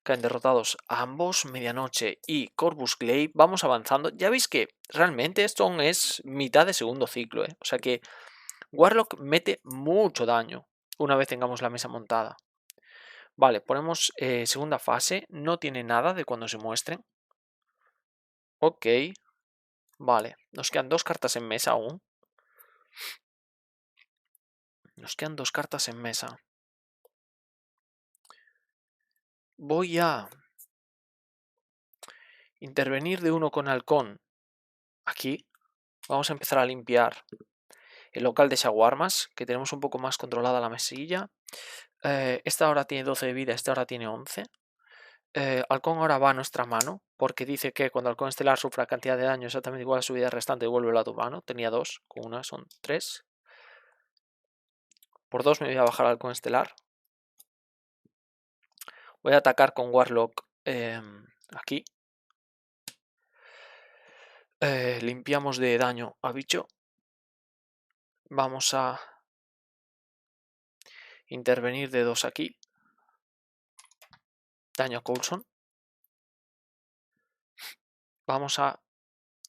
Caen derrotados ambos, Medianoche y Corvus Glaive. Vamos avanzando. Ya veis que realmente esto es mitad de segundo ciclo, ¿eh? O sea que Warlock mete mucho daño una vez tengamos la mesa montada. Vale, ponemos segunda fase. No tiene nada de cuando se muestren. Ok. Vale, nos quedan 2 cartas en mesa aún. Nos quedan 2 cartas en mesa. Voy a intervenir de uno con halcón aquí. Vamos a empezar a limpiar el local de shawarmas, que tenemos un poco más controlada la mesilla. Esta ahora tiene 12 de vida, esta ahora tiene 11. Halcón ahora va a nuestra mano, porque dice que cuando Halcón Estelar sufra cantidad de daño exactamente igual a su vida restante, devuélvelo a tu mano. Tenía 2, con una son 3. Por 2 me voy a bajar al Halcón Estelar. Voy a atacar con Warlock aquí. Limpiamos de daño a bicho. Vamos a intervenir de 2 aquí. Daño a Coulson. Vamos a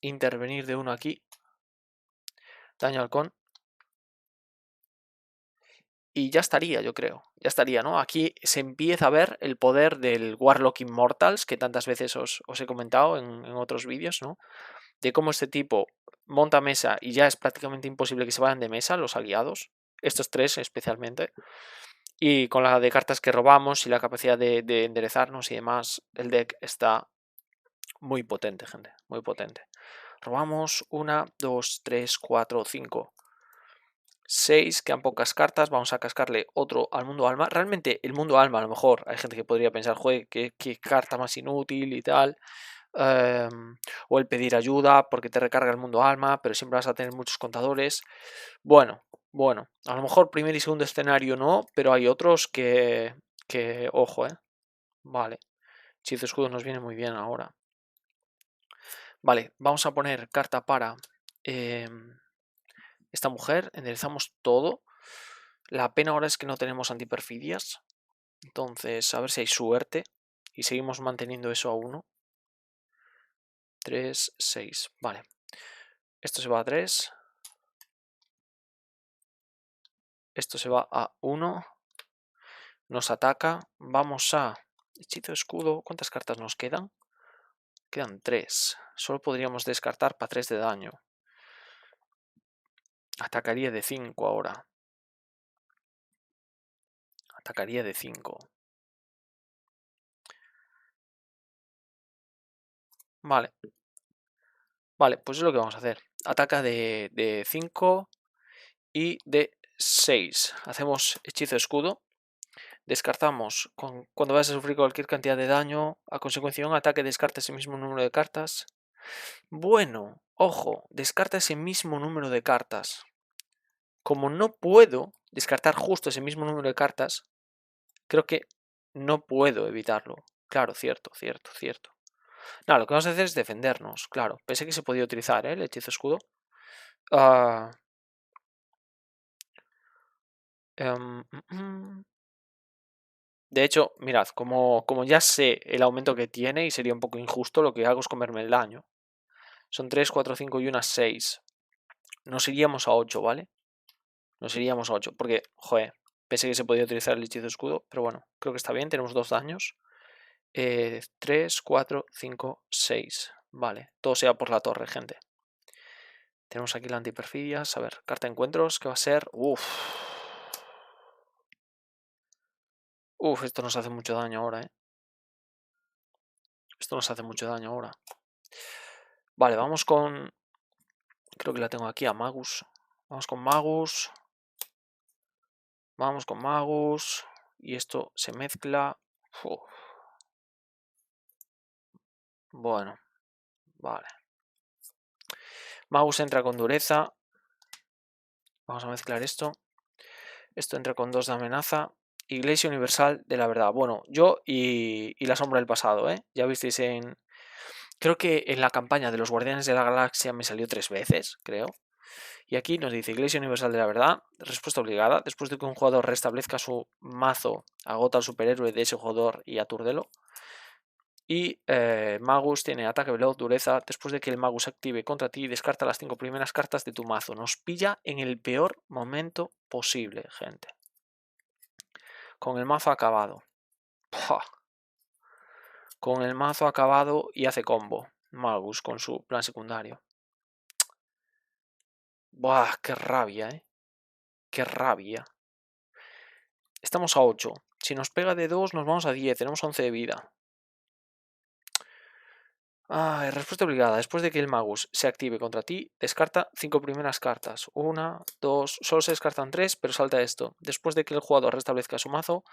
intervenir de 1 aquí. Daño al halcón. Y ya estaría, yo creo. Ya estaría, ¿no? Aquí se empieza a ver el poder del Warlock Immortals, que tantas veces os he comentado en otros vídeos, ¿no? De cómo este tipo monta mesa y ya es prácticamente imposible que se vayan de mesa los aliados. Estos 3 especialmente. Y con la de cartas que robamos y la capacidad de enderezarnos y demás, el deck está muy potente, gente. Muy potente. Robamos 1, 2, 3, 4, 5... 6, quedan pocas cartas, vamos a cascarle otro al mundo alma. Realmente el mundo alma a lo mejor hay gente que podría pensar, joder, qué carta más inútil y tal. O el pedir ayuda porque te recarga el mundo alma, pero siempre vas a tener muchos contadores. Bueno, a lo mejor primer y segundo escenario no, pero hay otros que ojo, vale. Hechizo escudo nos viene muy bien ahora. Vale, vamos a poner carta para esta mujer, enderezamos todo. La pena ahora es que no tenemos antiperfidias. Entonces, a ver si hay suerte. Y seguimos manteniendo eso a 1. 3, 6. Vale. Esto se va a 3. Esto se va a 1. Nos ataca. Vamos a... Hechizo de escudo. ¿Cuántas cartas nos quedan? Quedan 3. Solo podríamos descartar para 3 de daño. Atacaría de 5 ahora. Atacaría de 5. Vale. Vale, pues es lo que vamos a hacer. Ataca de 5 y de 6. Hacemos hechizo de escudo. Descartamos cuando vayas a sufrir cualquier cantidad de daño. A consecuencia de un ataque descarta ese mismo número de cartas. Bueno, ojo, descarta ese mismo número de cartas. Como no puedo descartar justo ese mismo número de cartas, creo que no puedo evitarlo. Claro, cierto. Nada, lo que vamos a hacer es defendernos, claro. Pensé que se podía utilizar, el hechizo escudo. De hecho, mirad, como ya sé el aumento que tiene y sería un poco injusto, lo que hago es comerme el daño. Son 3, 4, 5 y una 6. Nos iríamos a 8, ¿vale? Nos iríamos a 8, porque, joder, pensé que se podía utilizar el hechizo de escudo, pero bueno, creo que está bien, tenemos 2 daños. 3, 4, 5, 6. Vale, todo sea por la torre, gente. Tenemos aquí la antiperfidias. A ver, carta de encuentros, ¿qué va a ser? Esto nos hace mucho daño ahora, Esto nos hace mucho daño ahora. Vale, vamos con... Creo que la tengo aquí a Magus. Vamos con Magus. Vamos con Magus. Y esto se mezcla. Bueno, vale. Magus entra con dureza. Vamos a mezclar esto. Esto entra con 2 de amenaza. Iglesia Universal de la Verdad. Bueno, yo y la sombra del pasado, Ya visteis en... Creo que en la campaña de los Guardianes de la Galaxia me salió 3 veces, creo. Y aquí nos dice Iglesia Universal de la Verdad, respuesta obligada. Después de que un jugador restablezca su mazo, agota al superhéroe de ese jugador y atúrdelo. Y Magus tiene ataque veloz, dureza. Después de que el Magus active contra ti, descarta las 5 primeras cartas de tu mazo. Nos pilla en el peor momento posible, gente. Con el mazo acabado. ¡Pua! Con el mazo acabado y hace combo. Magus con su plan secundario. ¡Buah! ¡Qué rabia, ¡Qué rabia! Estamos a 8. Si nos pega de 2, nos vamos a 10. Tenemos 11 de vida. Respuesta obligada. Después de que el Magus se active contra ti, descarta 5 primeras cartas. 1, 2, solo se descartan 3, pero salta esto. Después de que el jugador restablezca su mazo,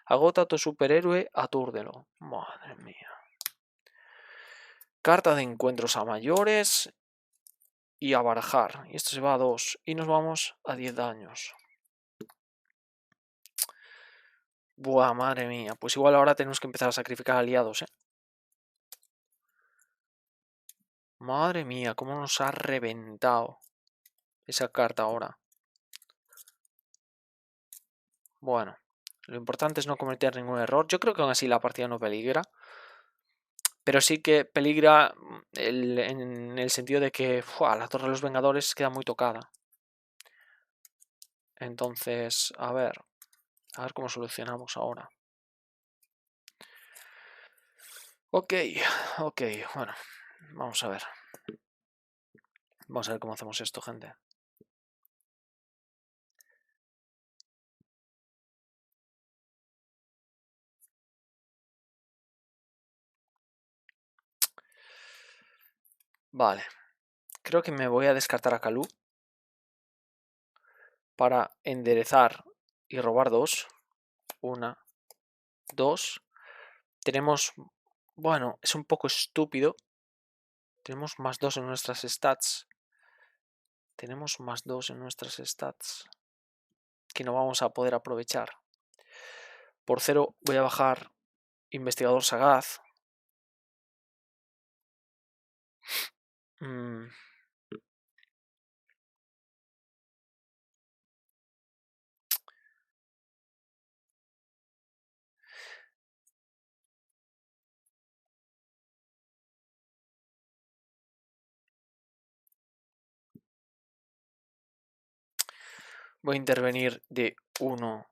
agota a tu superhéroe, atúrdelo. Madre mía. Carta de encuentros a mayores y a barajar. Y esto se va a 2. Y nos vamos a 10 daños. Buah, madre mía. Pues igual ahora tenemos que empezar a sacrificar aliados, Madre mía, cómo nos ha reventado esa carta ahora. Bueno, lo importante es no cometer ningún error. Yo creo que aún así la partida no peligra. Pero sí que peligra en el sentido de que la Torre de los Vengadores queda muy tocada. Entonces, a ver cómo solucionamos ahora. Ok, bueno, vamos a ver. Vamos a ver cómo hacemos esto, gente. Vale, creo que me voy a descartar a Kalu para enderezar y robar 2. 1, 2. Tenemos, bueno, es un poco estúpido. Tenemos más 2 en nuestras stats. Tenemos más 2 en nuestras stats que no vamos a poder aprovechar. Por 0 voy a bajar Investigador Sagaz. Voy a intervenir de 1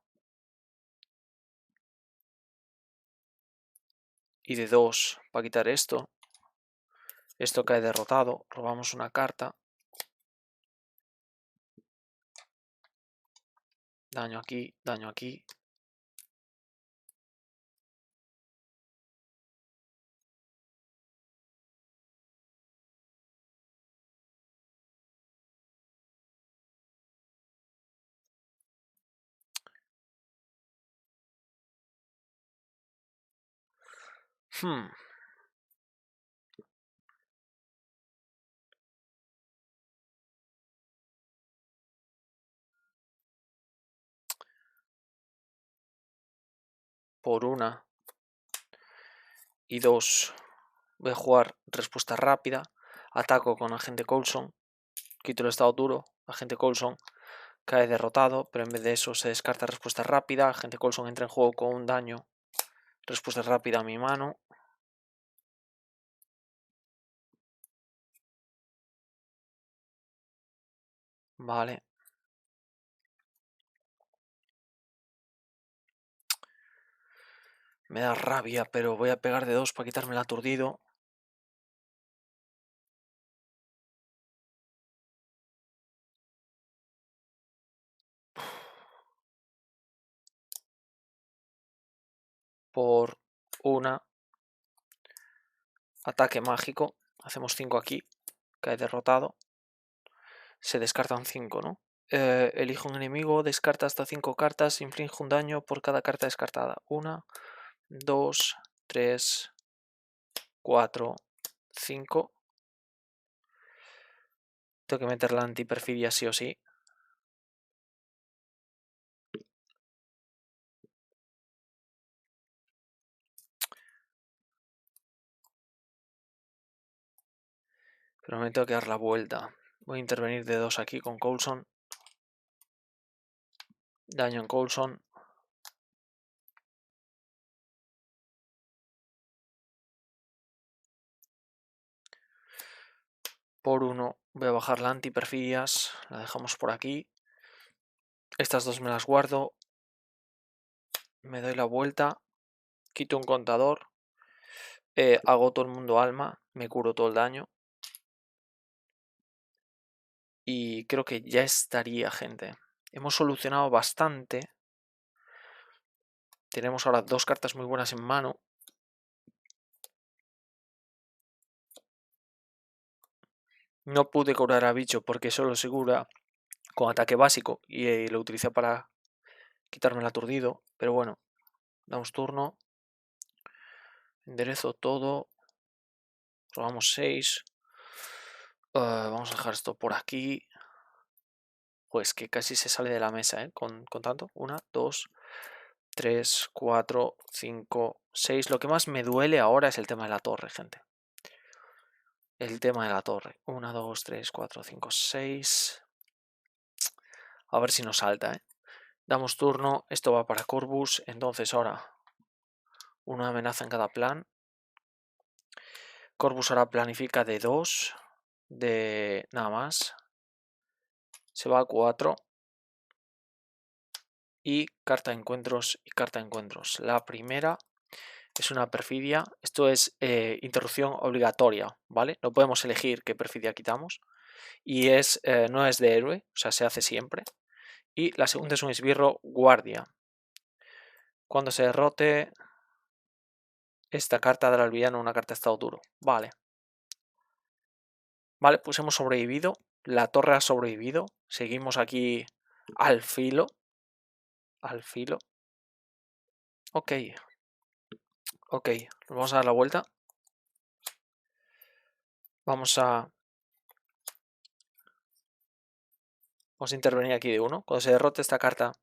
y de 2 para quitar esto. Esto cae derrotado. Robamos una carta. Daño aquí, daño aquí. Por 1 y 2 voy a jugar respuesta rápida. Ataco con Agente Coulson. Quito el estado duro. Agente Coulson cae derrotado, pero en vez de eso se descarta respuesta rápida. Agente Coulson entra en juego con un daño. Respuesta rápida a mi mano. Vale. Me da rabia, pero voy a pegar de 2 para quitarme el aturdido. Por 1. Ataque mágico. Hacemos 5 aquí. Cae derrotado. Se descartan 5, ¿no? Elijo un enemigo, descarta hasta 5 cartas, inflige un daño por cada carta descartada. 1, 2, 3, 4, 5. Tengo que meter la antiperfidia sí o sí. Pero me tengo que dar la vuelta. Voy a intervenir de 2 aquí con Coulson. Daño en Coulson. Por 1 voy a bajar la antiperfidias, la dejamos por aquí. Estas dos me las guardo. Me doy la vuelta, quito un contador, hago todo el mundo alma, me curo todo el daño. Y creo que ya estaría, gente. Hemos solucionado bastante. Tenemos ahora 2 cartas muy buenas en mano. No pude curar a bicho porque solo se cura con ataque básico y lo utilicé para quitarme el aturdido. Pero bueno, damos turno. Enderezo todo. Robamos 6. Vamos a dejar esto por aquí. Pues que casi se sale de la mesa, con tanto. 1, 2, 3, 4, 5, 6. Lo que más me duele ahora es el tema de la torre, gente. El tema de la torre. 1, 2, 3, 4, 5, 6. A ver si nos salta, Damos turno. Esto va para Corvus. Entonces ahora una amenaza en cada plan. Corvus ahora planifica de 2. De nada más. Se va a 4. Y carta de encuentros y carta de encuentros. La primera es una perfidia. Esto es interrupción obligatoria, ¿vale? No podemos elegir qué perfidia quitamos. Y no es de héroe, o sea, se hace siempre. Y la segunda es un esbirro guardia. Cuando se derrote, esta carta dará al villano una carta de estado duro. Vale. Vale, pues hemos sobrevivido. La torre ha sobrevivido. Seguimos aquí al filo. Al filo. Ok. Ok, vamos a dar la vuelta. Vamos a intervenir aquí de 1. Cuando se derrote esta carta,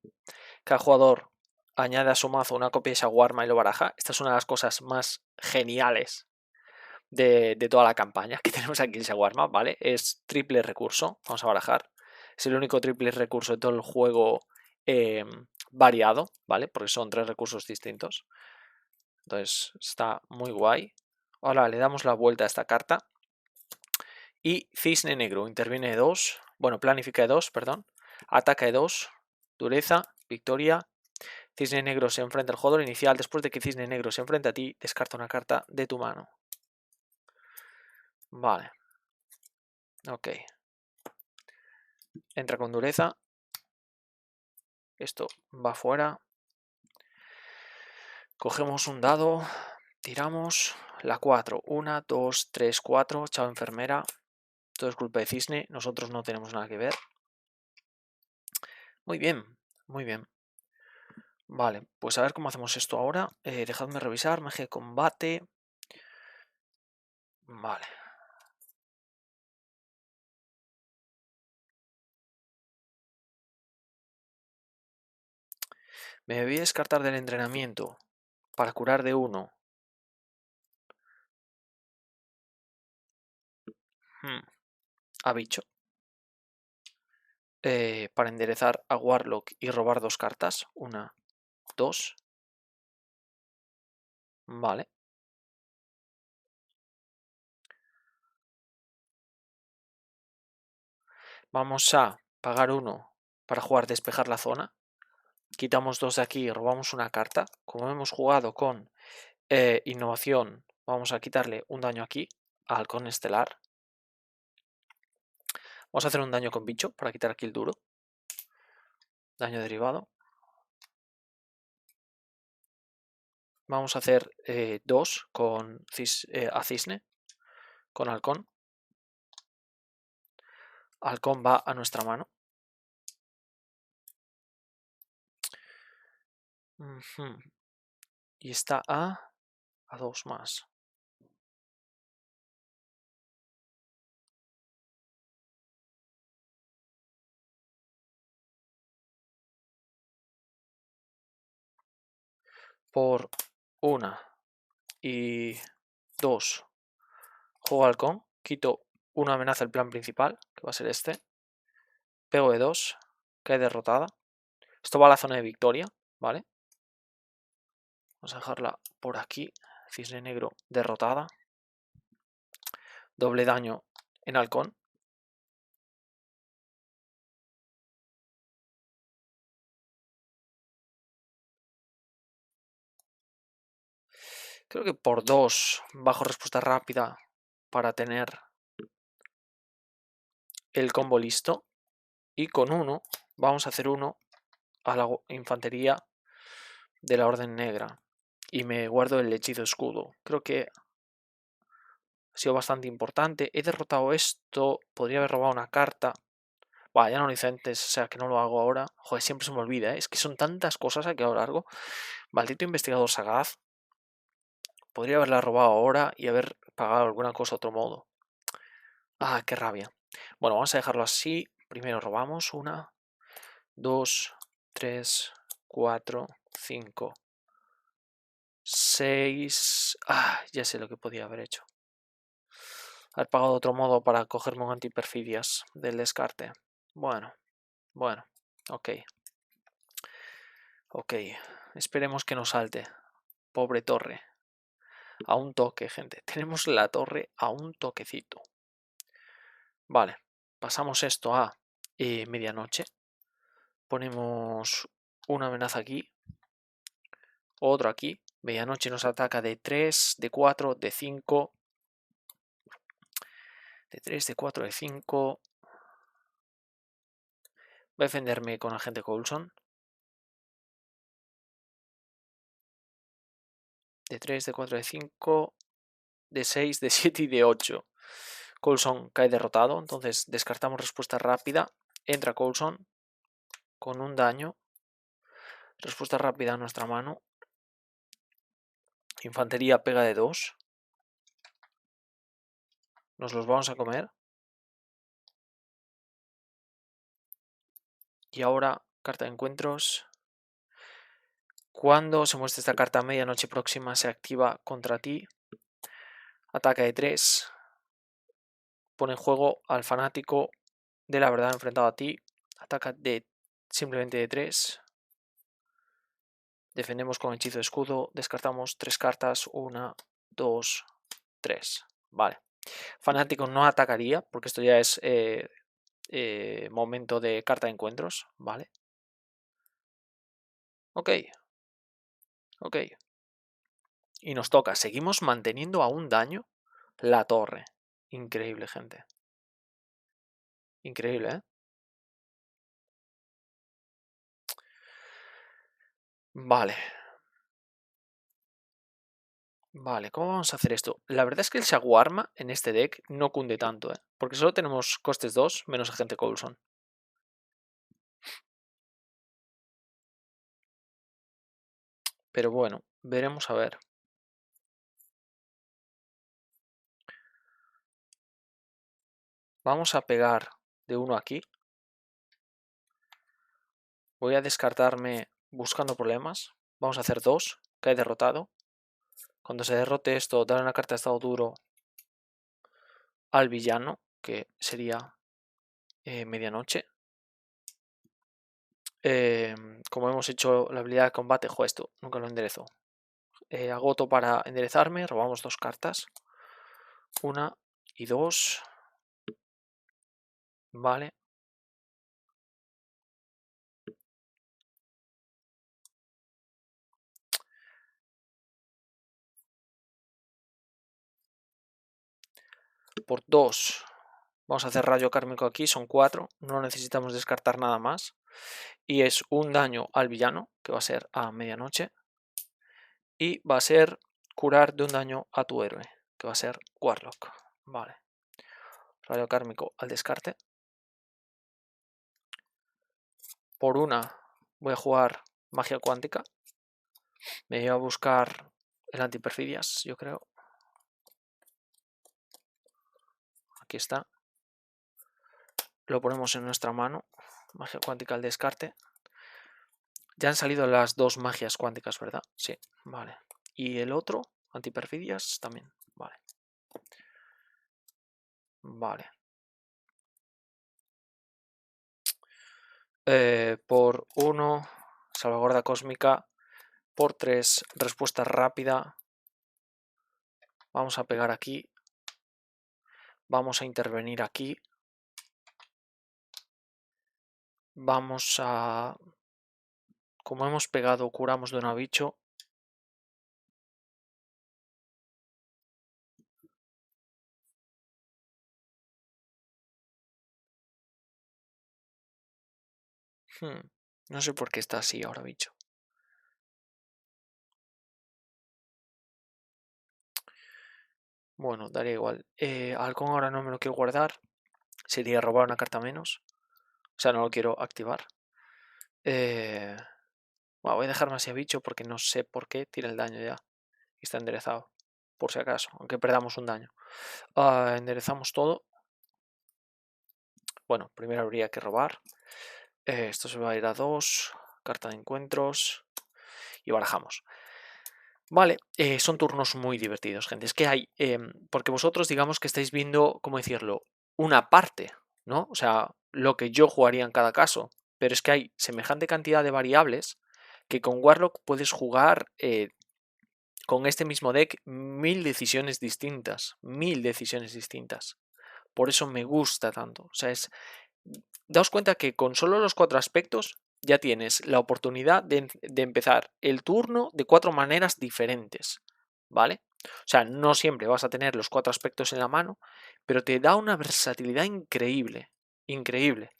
cada jugador añade a su mazo una copia de Shawarma y lo baraja. Esta es una de las cosas más geniales de toda la campaña que tenemos aquí en Shawarma, ¿vale? Es triple recurso. Vamos a barajar. Es el único triple recurso de todo el juego variado, ¿vale? Porque son 3 recursos distintos. Entonces está muy guay. Ahora le damos la vuelta a esta carta. Y Cisne Negro interviene de 2. Bueno, planifica de 2, perdón. Ataca de 2. Dureza, victoria. Cisne Negro se enfrenta al jugador inicial. Después de que Cisne Negro se enfrente a ti, descarta una carta de tu mano. Vale. Ok. Entra con dureza. Esto va fuera. Cogemos un dado. Tiramos. La 4. 1, 2, 3, 4. Chao enfermera. Todo es culpa de Cisne. Nosotros no tenemos nada que ver. Muy bien. Muy bien. Vale, pues a ver cómo hacemos esto ahora. Dejadme revisar. Magia de combate. Vale. Me voy a descartar del entrenamiento para curar de 1. A bicho. Para enderezar a Warlock y robar 2 cartas. 1, 2. Vale. Vamos a pagar 1 para jugar despejar la zona. Quitamos 2 de aquí y robamos una carta. Como hemos jugado con innovación, vamos a quitarle un daño aquí a Halcón Estelar. Vamos a hacer un daño con bicho para quitar aquí el duro. Daño derivado. Vamos a hacer 2 con a Cisne, con Halcón. Halcón va a nuestra mano. Y está a 2 más. Por 1 y 2 juego halcón, quito una amenaza del plan principal, que va a ser este. Pego de 2, cae derrotada. Esto va a la zona de victoria, ¿vale? Vamos a dejarla por aquí. Cisne negro derrotada. Doble daño en halcón. Creo que por 2 bajo respuesta rápida para tener el combo listo. Y con 1 vamos a hacer 1 a la infantería de la Orden Negra. Y me guardo el hechizo escudo. Creo que ha sido bastante importante. He derrotado esto. Podría haber robado una carta. Buah, ya no lo hice antes, o sea que no lo hago ahora. Joder, siempre se me olvida, ¿eh? Es que son tantas cosas aquí a lo largo. Maldito investigador sagaz. Podría haberla robado ahora y haber pagado alguna cosa de otro modo. Ah, qué rabia. Bueno, vamos a dejarlo así. Primero robamos 1, 2, 3, 4, 5, 6. Ah, ya sé lo que podía haber hecho. Haber pagado de otro modo para cogerme un antiperfidias del descarte. Bueno, ok. Ok, esperemos que no salte. Pobre torre. A un toque, gente. Tenemos la torre a un toquecito. Vale, pasamos esto a medianoche. Ponemos una amenaza aquí. Otro aquí. Medianoche nos ataca de 3, de 4, de 5. De 3, de 4, de 5. Voy a defenderme con agente Coulson. De 3, de 4, de 5. De 6, de 7 y de 8. Coulson cae derrotado. Entonces descartamos respuesta rápida. Entra Coulson con un daño. Respuesta rápida a nuestra mano. Infantería pega de 2. Nos los vamos a comer. Y ahora, carta de encuentros. Cuando se muestre esta carta a medianoche próxima, se activa contra ti. Ataca de 3. Pone en juego al fanático de la verdad enfrentado a ti. Ataca simplemente de 3. Defendemos con hechizo de escudo. Descartamos 3 cartas. 1, 2, 3. Vale. Fanático no atacaría, porque esto ya es momento de carta de encuentros. Vale. Ok. Ok. Y nos toca. Seguimos manteniendo a un daño la torre. Increíble, gente. Increíble, ¿eh? Vale. Vale, ¿cómo vamos a hacer esto? La verdad es que el Shaguarma en este deck no cunde tanto, ¿eh? Porque solo tenemos costes 2 menos agente Coulson. Pero bueno, veremos a ver. Vamos a pegar de 1 aquí. Voy a descartarme buscando problemas. Vamos a hacer 2. Cae derrotado. Cuando se derrote esto, dar una carta de estado duro al villano, que sería medianoche. Como hemos hecho la habilidad de combate, esto nunca lo enderezo. Agoto para enderezarme, robamos 2 cartas. 1 y 2. Vale. Por 2. Vamos a hacer rayo kármico aquí, son 4. No necesitamos descartar nada más. Y es un daño al villano, que va a ser a medianoche. Y va a ser curar de un daño a tu héroe, que va a ser Warlock. Vale. Rayo kármico al descarte. Por 1 voy a jugar magia cuántica. Me voy a buscar el antiperfidias, yo creo. Aquí está. Lo ponemos en nuestra mano. Magia cuántica al descarte. Ya han salido las 2 magias cuánticas, ¿verdad? Sí, vale. Y el otro, antiperfidias, también. Vale. Vale. Por 1, salvaguarda cósmica. Por 3, respuesta rápida. Vamos a pegar aquí. Vamos a intervenir aquí. Vamos a... Como hemos pegado, curamos de un bicho. No sé por qué está así ahora, bicho. Bueno, daría igual. Halcón ahora no me lo quiero guardar. Sería robar una carta menos. O sea, no lo quiero activar. Bueno, voy a dejarme así a bicho porque no sé por qué tira el daño ya. Está enderezado. Por si acaso, aunque perdamos un daño. Enderezamos todo. Bueno, primero habría que robar. Esto se va a ir a 2. Carta de encuentros. Y barajamos. Vale, son turnos muy divertidos, gente. Es que hay, porque vosotros digamos que estáis viendo, ¿cómo decirlo? Una parte, ¿no? O sea, lo que yo jugaría en cada caso. Pero es que hay semejante cantidad de variables que con Warlock puedes jugar con este mismo deck 1000 decisiones distintas. 1000 decisiones distintas. Por eso me gusta tanto. O sea, daos cuenta que con solo los 4 aspectos ya tienes la oportunidad de empezar el turno de 4 maneras diferentes, ¿vale? O sea, no siempre vas a tener los 4 aspectos en la mano, pero te da una versatilidad increíble, increíble.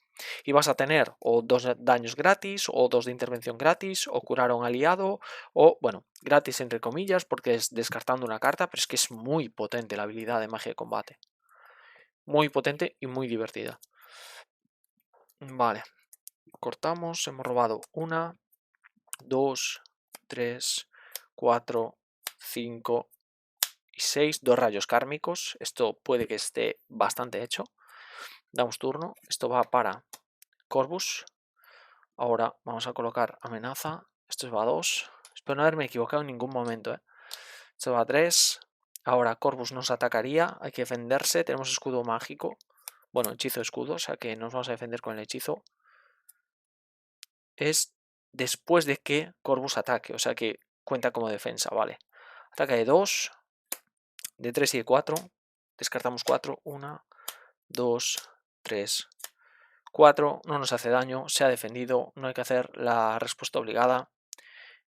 Y vas a tener o 2 daños gratis, o 2 de intervención gratis, o curar a un aliado, o, bueno, gratis entre comillas, porque es descartando una carta, pero es que es muy potente la habilidad de magia de combate. Muy potente y muy divertida. Vale, cortamos, hemos robado 1, 2, 3, 4, 5 y 6, 2 rayos kármicos. Esto puede que esté bastante hecho. Damos turno, esto va para Corvus. Ahora vamos a colocar amenaza, esto va a 2. Espero no haberme equivocado en ningún momento, ¿eh? Esto va a 3. Ahora Corvus nos atacaría, hay que defenderse, tenemos escudo mágico. Bueno, hechizo escudo, o sea que nos vamos a defender con el hechizo. Es después de que Corvus ataque, o sea que cuenta como defensa, vale. Ataca de 2, de 3 y de 4. Descartamos 4, 1, 2, 3, 4. No nos hace daño, se ha defendido, no hay que hacer la respuesta obligada.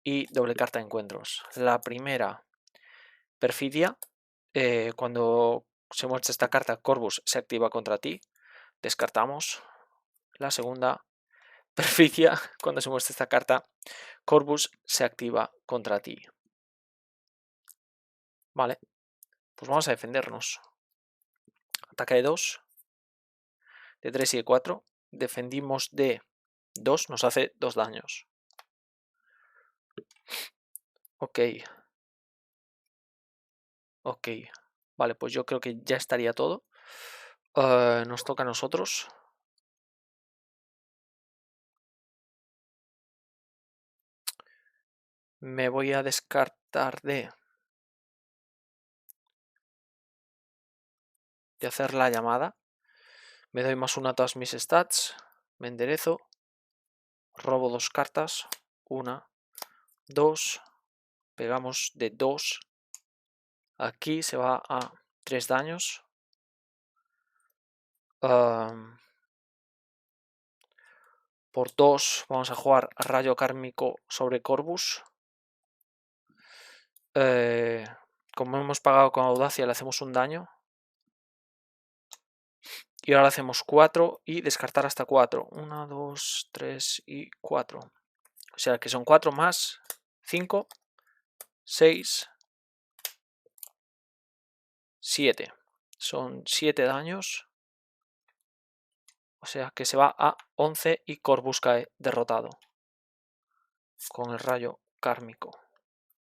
Y doble carta de encuentros. La primera, perfidia. Cuando se muestra esta carta, Corvus se activa contra ti. Descartamos. La segunda, perfidia. Cuando se muestra esta carta, Corvus se activa contra ti. Vale, pues vamos a defendernos. Ataque de 2, de 3 y de 4. Defendimos de 2, nos hace 2 daños. Ok. Ok. Vale, pues yo creo que ya estaría todo. Nos toca a nosotros. Me voy a descartar de hacer la llamada. Me doy +1 a todas mis stats. Me enderezo. Robo 2 cartas. 1, 2. Pegamos de 2. Aquí se va a 3 daños. Por 2 vamos a jugar rayo kármico sobre Corvus. Como hemos pagado con audacia, le hacemos un daño. Y ahora hacemos 4 y descartar hasta 4. 1, 2, 3 y 4. O sea que son 4 más 5, 6, 7. Son 7 daños. O sea que se va a 11 y Corvus cae derrotado. Con el rayo kármico.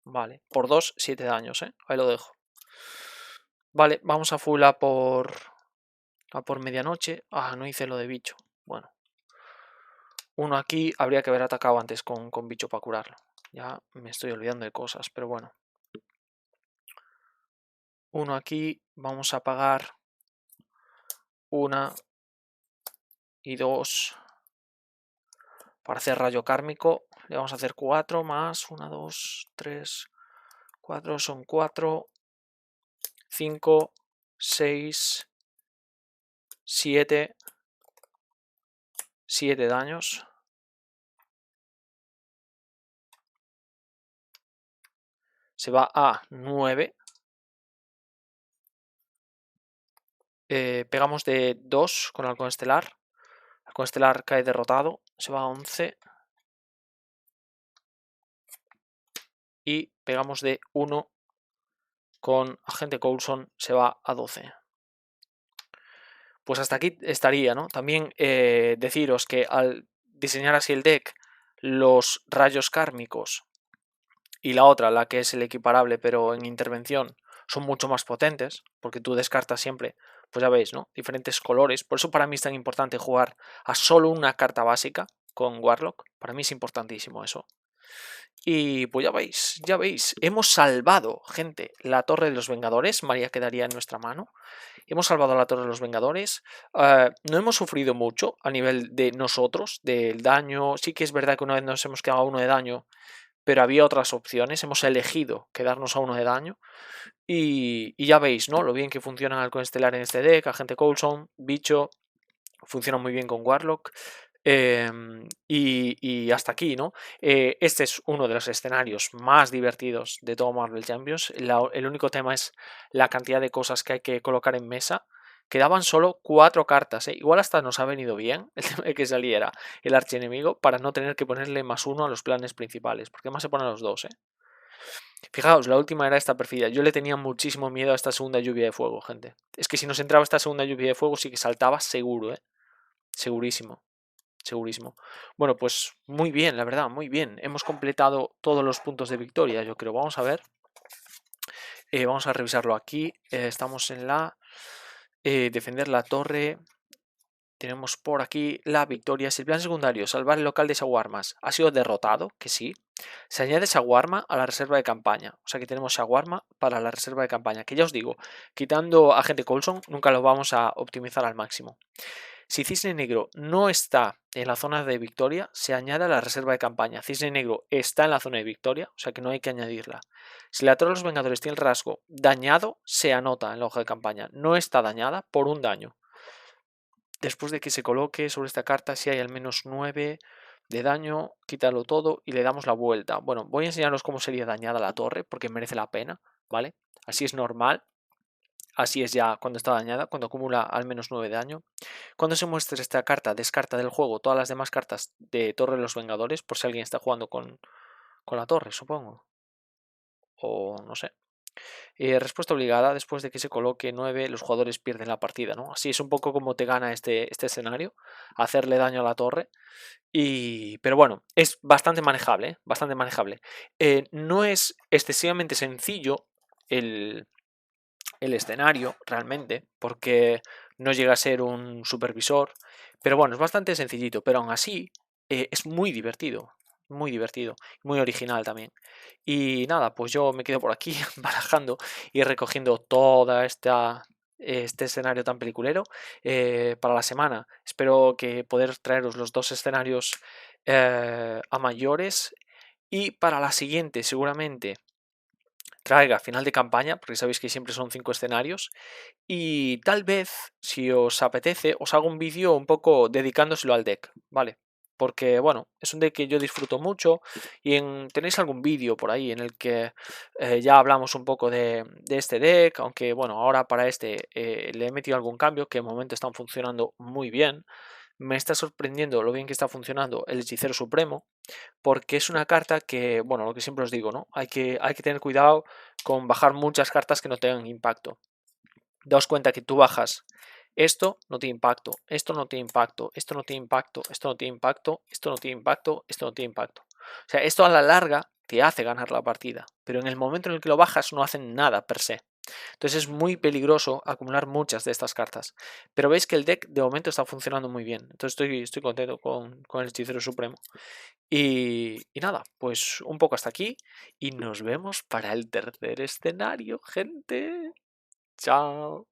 Vale, por 2, 7 daños, ¿eh? Ahí lo dejo. Vale, vamos a full a por medianoche. Ah, no hice lo de bicho. Bueno. Uno aquí habría que haber atacado antes con bicho para curarlo. Ya me estoy olvidando de cosas, pero bueno. Uno aquí, vamos a pagar 1 y 2 para hacer rayo kármico. Le vamos a hacer 4 más 1, 2, 3, 4, son 4, 5, 6, 7 daños. Se va a 9. Pegamos de 2 con Halcón Estelar. Halcón Estelar cae derrotado. Se va a 11. Y pegamos de 1 con Agente Coulson. Se va a 12. Pues hasta aquí estaría, ¿no? También deciros que al diseñar así el deck, los rayos kármicos y la otra, la que es el equiparable pero en intervención, son mucho más potentes, porque tú descartas siempre, pues ya veis, ¿no? Diferentes colores. Por eso para mí es tan importante jugar a solo una carta básica con Warlock. Para mí es importantísimo eso. Y pues ya veis, hemos salvado, gente, la Torre de los Vengadores. María quedaría en nuestra mano. Hemos salvado la Torre de los Vengadores. No hemos sufrido mucho a nivel de nosotros, del daño. Sí que es verdad que una vez nos hemos quedado a 1 de daño, pero había otras opciones. Hemos elegido quedarnos a 1 de daño. Y ya veis, ¿no? Lo bien que funciona el Halcón Estelar en este deck. Agente Coulson, Bicho, funciona muy bien con Warlock. Y hasta aquí, ¿no? Este es uno de los escenarios más divertidos de todo Marvel Champions. El único tema es la cantidad de cosas que hay que colocar en mesa. Quedaban solo 4 cartas, ¿eh? Igual hasta nos ha venido bien el tema de que saliera el archienemigo para no tener que ponerle +1 a los planes principales, porque más se ponen los 2, ¿eh? Fijaos, la última era esta perfidia. Yo le tenía muchísimo miedo a esta segunda lluvia de fuego, gente. Es que si nos entraba esta segunda lluvia de fuego sí que saltaba seguro, ¿eh? Segurísimo. Segurísimo. Bueno, pues muy bien, la verdad, muy bien. Hemos completado todos los puntos de victoria, yo creo. Vamos a ver. Vamos a revisarlo aquí. Estamos en la... defender la torre. Tenemos por aquí la victoria. Si el plan secundario, salvar el local de Shawarmas, ha sido derrotado, que sí. Se añade Shawarma a la reserva de campaña. O sea que tenemos Shawarma para la reserva de campaña. Que ya os digo, quitando a Agente Coulson, nunca lo vamos a optimizar al máximo. Si Cisne Negro no está en la zona de victoria, se añade a la reserva de campaña. Cisne Negro está en la zona de victoria, o sea que no hay que añadirla. Si la Torre de los Vengadores tiene el rasgo dañado, se anota en la hoja de campaña. No está dañada por un daño. Después de que se coloque sobre esta carta, si hay al menos 9 de daño, quítalo todo y le damos la vuelta. Bueno, voy a enseñaros cómo sería dañada la torre, porque merece la pena, ¿vale? Así es normal. Así es ya cuando está dañada, cuando acumula al menos 9 de daño. Cuando se muestre esta carta, descarta del juego todas las demás cartas de Torre de los Vengadores, por si alguien está jugando con la torre, supongo. O no sé. Respuesta obligada, después de que se coloque 9, los jugadores pierden la partida, ¿no? Así es un poco como te gana este escenario, hacerle daño a la torre. Pero bueno, es bastante manejable, ¿eh? Bastante manejable. No es excesivamente sencillo el escenario realmente, porque no llega a ser un supervisor, pero bueno, es bastante sencillito, pero aún así es muy divertido, muy original también. Y nada, pues yo me quedo por aquí barajando y recogiendo toda este escenario tan peliculero para la semana. Espero que poder traeros los 2 escenarios a mayores, y para la siguiente seguramente traiga final de campaña, porque sabéis que siempre son 5 escenarios, y tal vez, si os apetece, os hago un vídeo un poco dedicándoselo al deck, ¿vale? Porque, bueno, es un deck que yo disfruto mucho y tenéis algún vídeo por ahí en el que ya hablamos un poco de este deck, aunque, bueno, ahora para este le he metido algún cambio que de momento están funcionando muy bien. Me está sorprendiendo lo bien que está funcionando el Hechicero Supremo, porque es una carta que, bueno, lo que siempre os digo, ¿no? Hay que tener cuidado con bajar muchas cartas que no tengan impacto. Daos cuenta que tú bajas esto, no tiene impacto, esto no tiene impacto, esto no tiene impacto, esto no tiene impacto, esto no tiene impacto, esto no tiene impacto. O sea, esto a la larga te hace ganar la partida, pero en el momento en el que lo bajas no hacen nada per se. Entonces es muy peligroso acumular muchas de estas cartas. Pero veis que el deck de momento está funcionando muy bien. Entonces estoy contento con el Hechicero Supremo. Y nada, pues un poco hasta aquí. Y nos vemos para el tercer escenario, gente. Chao.